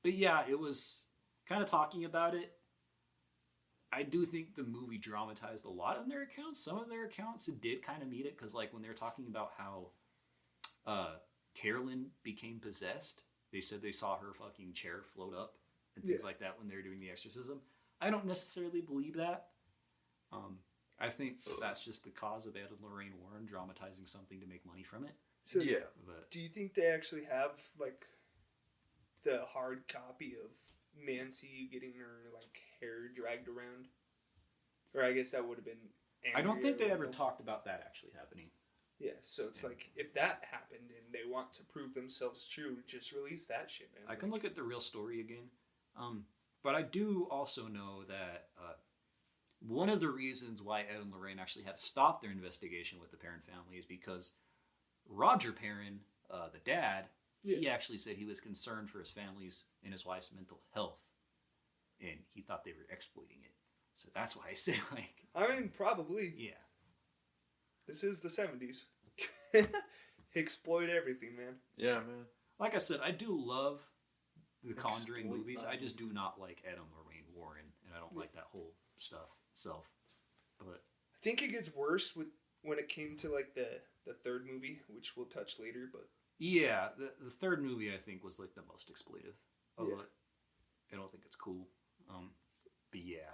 But yeah, it was kind of talking about it. I do think the movie dramatized a lot on their accounts. Some of their accounts did kind of meet it, because like when they were talking about how Carolyn became possessed, they said they saw her fucking chair float up and things like that when they were doing the exorcism. I don't necessarily believe that. I think that's just the cause of Ed and Lorraine Warren dramatizing something to make money from it. So But do you think they actually have like the hard copy of Nancy getting her like hair dragged around? Or I guess that would have been Andrea. I don't think they ever talked about that actually happening. Yeah, so it's like, if that happened and they want to prove themselves true, just release that shit, man. I can look at the real story again. But I do also know that one of the reasons why Ed and Lorraine actually had to stop their investigation with the Perron family is because Roger Perron, the dad, he actually said he was concerned for his family's and his wife's mental health. And he thought they were exploiting it. So that's why I say, like... I mean, probably. Yeah. This is the 70s. Exploit everything, man. Yeah, man. Like I said, I do love the Conjuring movies. I just do not like Ed and Lorraine Warren. And I don't like that whole stuff itself. But I think it gets worse when it came to like the third movie, which we'll touch later, but... Yeah, the third movie I think was like the most exploitive of it. I don't think it's cool. But yeah.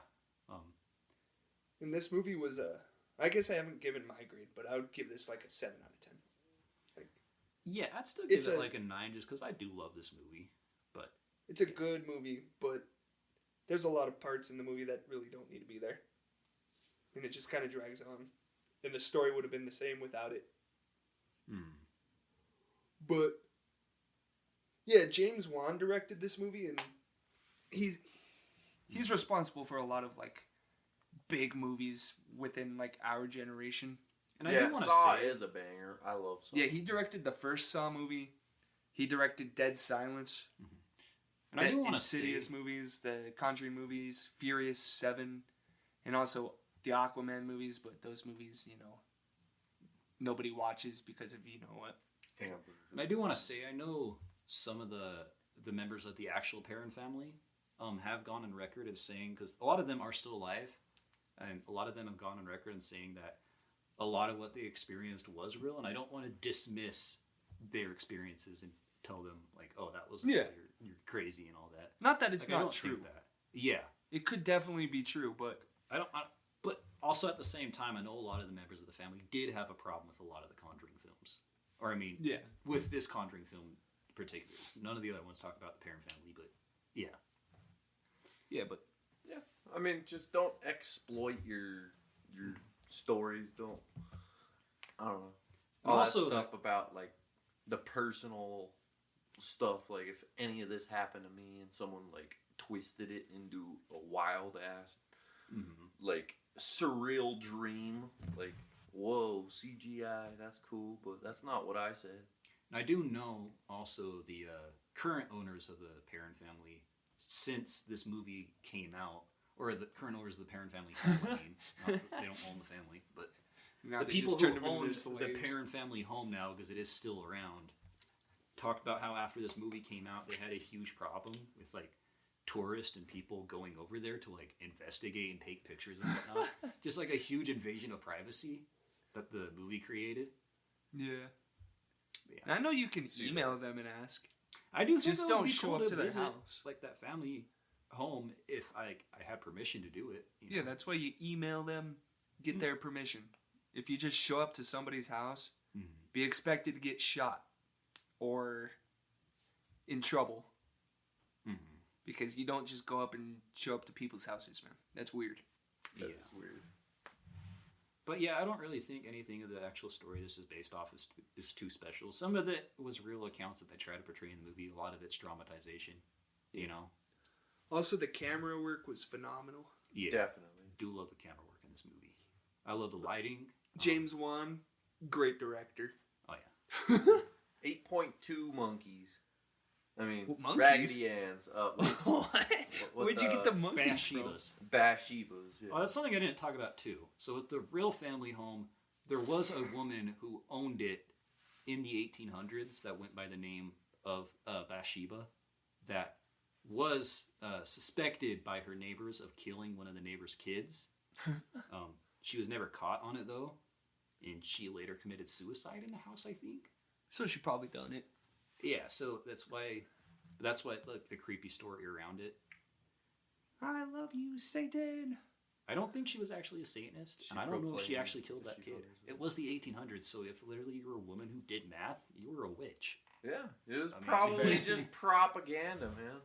And this movie was I guess I haven't given my grade, but I would give this like a 7 out of 10. Like, yeah, I'd still give it like a 9 just because I do love this movie. But it's a good movie, but there's a lot of parts in the movie that really don't need to be there. And it just kind of drags on. And the story would have been the same without it. But yeah, James Wan directed this movie, and he's responsible for a lot of like big movies within like our generation. And I do want to Saw say, is a banger. I love Saw. Yeah, he directed the first Saw movie. He directed Dead Silence. and I do want to Insidious say, movies, the Conjuring movies, Furious 7, and also the Aquaman movies. But those movies, you know, nobody watches because of you know what. Amber. And I do want to say, I know some of the members of the actual Perrin family have gone on record as saying, because a lot of them are still alive, and a lot of them have gone on record and saying that a lot of what they experienced was real, and I don't want to dismiss their experiences and tell them like, oh, that was Yeah. you're crazy and all that. Not that it's Like, I not don't true. think that. Yeah, It could definitely be true, but but also at the same time, I know a lot of the members of the family did have a problem with a lot of the Conjuring films, or I mean, yeah. with this Conjuring film in particular. None of the other ones talk about the Perrin family, but yeah. Yeah, but Yeah, I mean, just don't exploit your stories. Don't. I don't know. All Also, that stuff about like the personal stuff. Like if any of this happened to me and someone like twisted it into a wild ass, like surreal dream, like whoa CGI, that's cool, but that's not what I said. I do know also the current owners of the Perrin family, since this movie came out, or the current owners of the Perrin family, I mean, not that they don't own the family, but now the they people just who turned them into own their the slaves. Perrin family home now, because it is still around, talked about how after this movie came out, they had a huge problem with like tourists and people going over there to like investigate and take pictures and whatnot. Just like a huge invasion of privacy that the movie created. Yeah. Yeah. And I know you can See email them and ask. I do think Just it would don't be show cool up to their visit, house. like that family home, if I had permission to do it. You Yeah, know? that's why you email them, get their permission. If you just show up to somebody's house, be expected to get shot or in trouble. Because you don't just go up and show up to people's houses, man. That's weird. Yeah. That's weird. But yeah, I don't really think anything of the actual story this is based off is too special. Some of it was real accounts that they try to portray in the movie. A lot of it's dramatization, you know? Also, the camera work was phenomenal. Yeah. Definitely. Do love the camera work in this movie. I love the lighting. James Wan, great director. Oh, yeah. 8.2 monkeys. I mean, Well, monkeys? Raggedy Ann's. What? Where'd you get the monkeys from? Bathshebas. Bathshebas. Yeah. Oh, that's something I didn't talk about too. So with the real family home, there was a woman who owned it in the 1800s that went by the name of Bathsheba, that was suspected by her neighbors of killing one of the neighbors' kids. She was never caught on it though, and she later committed suicide in the house, I think. So she probably done it. Yeah, so that's why like the creepy story around it. I love you, Satan. I don't think she was actually a Satanist, and I don't know if she actually killed that kid. It was the 1800s, so if literally you were a woman who did math, you were a witch. Yeah, it was I mean, probably it's just propaganda, man.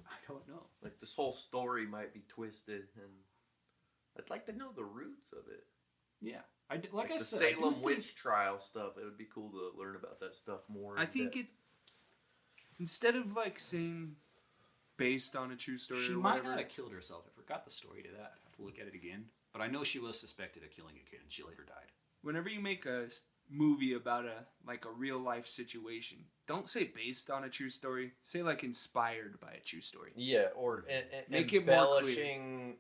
I don't know. Like this whole story might be twisted, and I'd like to know the roots of it. Yeah, Like I the said, I do Salem think- witch trial stuff. It would be cool to learn about that stuff more. I in think depth. it, instead of like saying based on a true story She or might whatever, not have killed herself. I forgot the story to that. I have to look at it again. But I know she was suspected of killing a kid, and she later died. whenever you make a movie about a real life situation, don't say based on a true story. Say like inspired by a true story. Yeah, or Make it more clear. embellishing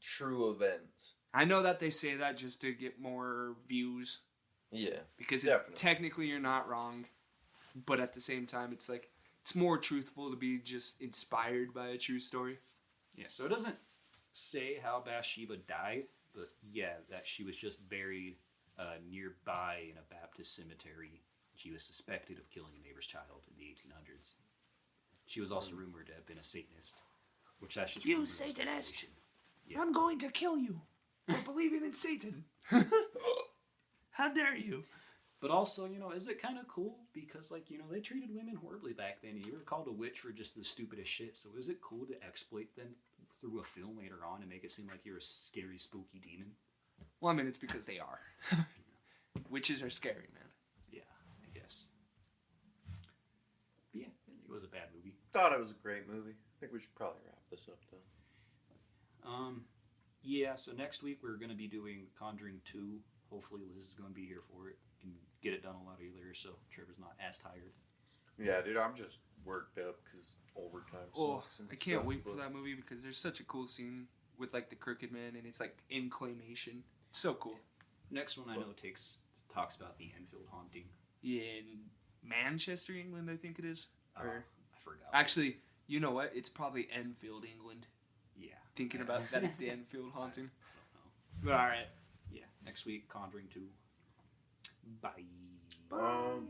true events. I know that they say that just to get more views Yeah, because definitely. technically you're not wrong, but at the same time it's like it's more truthful to be just inspired by a true story. Yeah, so it doesn't say how Bathsheba died, but yeah, that she was just buried nearby in a Baptist cemetery. She was suspected of killing a neighbor's child in the 1800s. She was also rumored to have been a Satanist, which that's just You rumors, Satanist! speculation. Yeah. I'm going to kill you for believing in Satan. How dare you? But also, is it kind of cool? Because, they treated women horribly back then. And you were called a witch for just the stupidest shit. So is it cool to exploit them through a film later on and make it seem like you're a scary, spooky demon? Well, I mean, it's because they are. Witches are scary, man. Yeah, I guess. But yeah, I think it was a bad movie. Thought it was a great movie. I think we should probably wrap this up though. Yeah, so next week we're going to be doing Conjuring 2. Hopefully Liz is going to be here for it. Can get it done a lot earlier so Trevor's not as tired. Yeah, dude, I'm just worked up because overtime sucks. And I can't stuff, wait for but- that movie because there's such a cool scene with the Crooked Man and it's in claymation. It's so cool. Next one I know talks about the Enfield haunting. Yeah, and Manchester, England, I think it is. Or I forgot. actually, you know what? It's probably Enfield, England. Yeah. Thinking about that it's the Enfield haunting. I don't know. But all right. Yeah. Next week, Conjuring 2. Bye.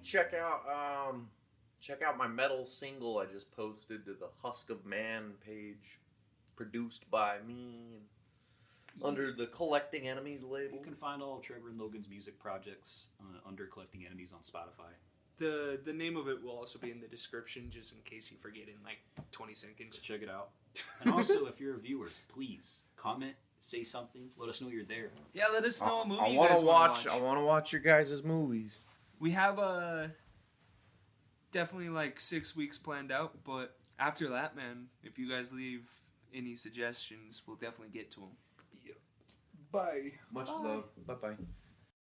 Check out my metal single I just posted to the Husk of Man page, produced by me and under the Collecting Enemies label. You can find all of Trevor and Logan's music projects under Collecting Enemies on Spotify. The name of it will also be in the description, just in case you forget in like 20 seconds. Check it out. And also, if you're a viewer, please comment, say something, let us know you're there. Yeah, let us know a movie I you want guys to wanna watch. I want to watch your guys' movies. We have definitely like 6 weeks planned out, but after that, man, if you guys leave any suggestions, we'll definitely get to them. Yeah. Bye. Much love. Bye bye.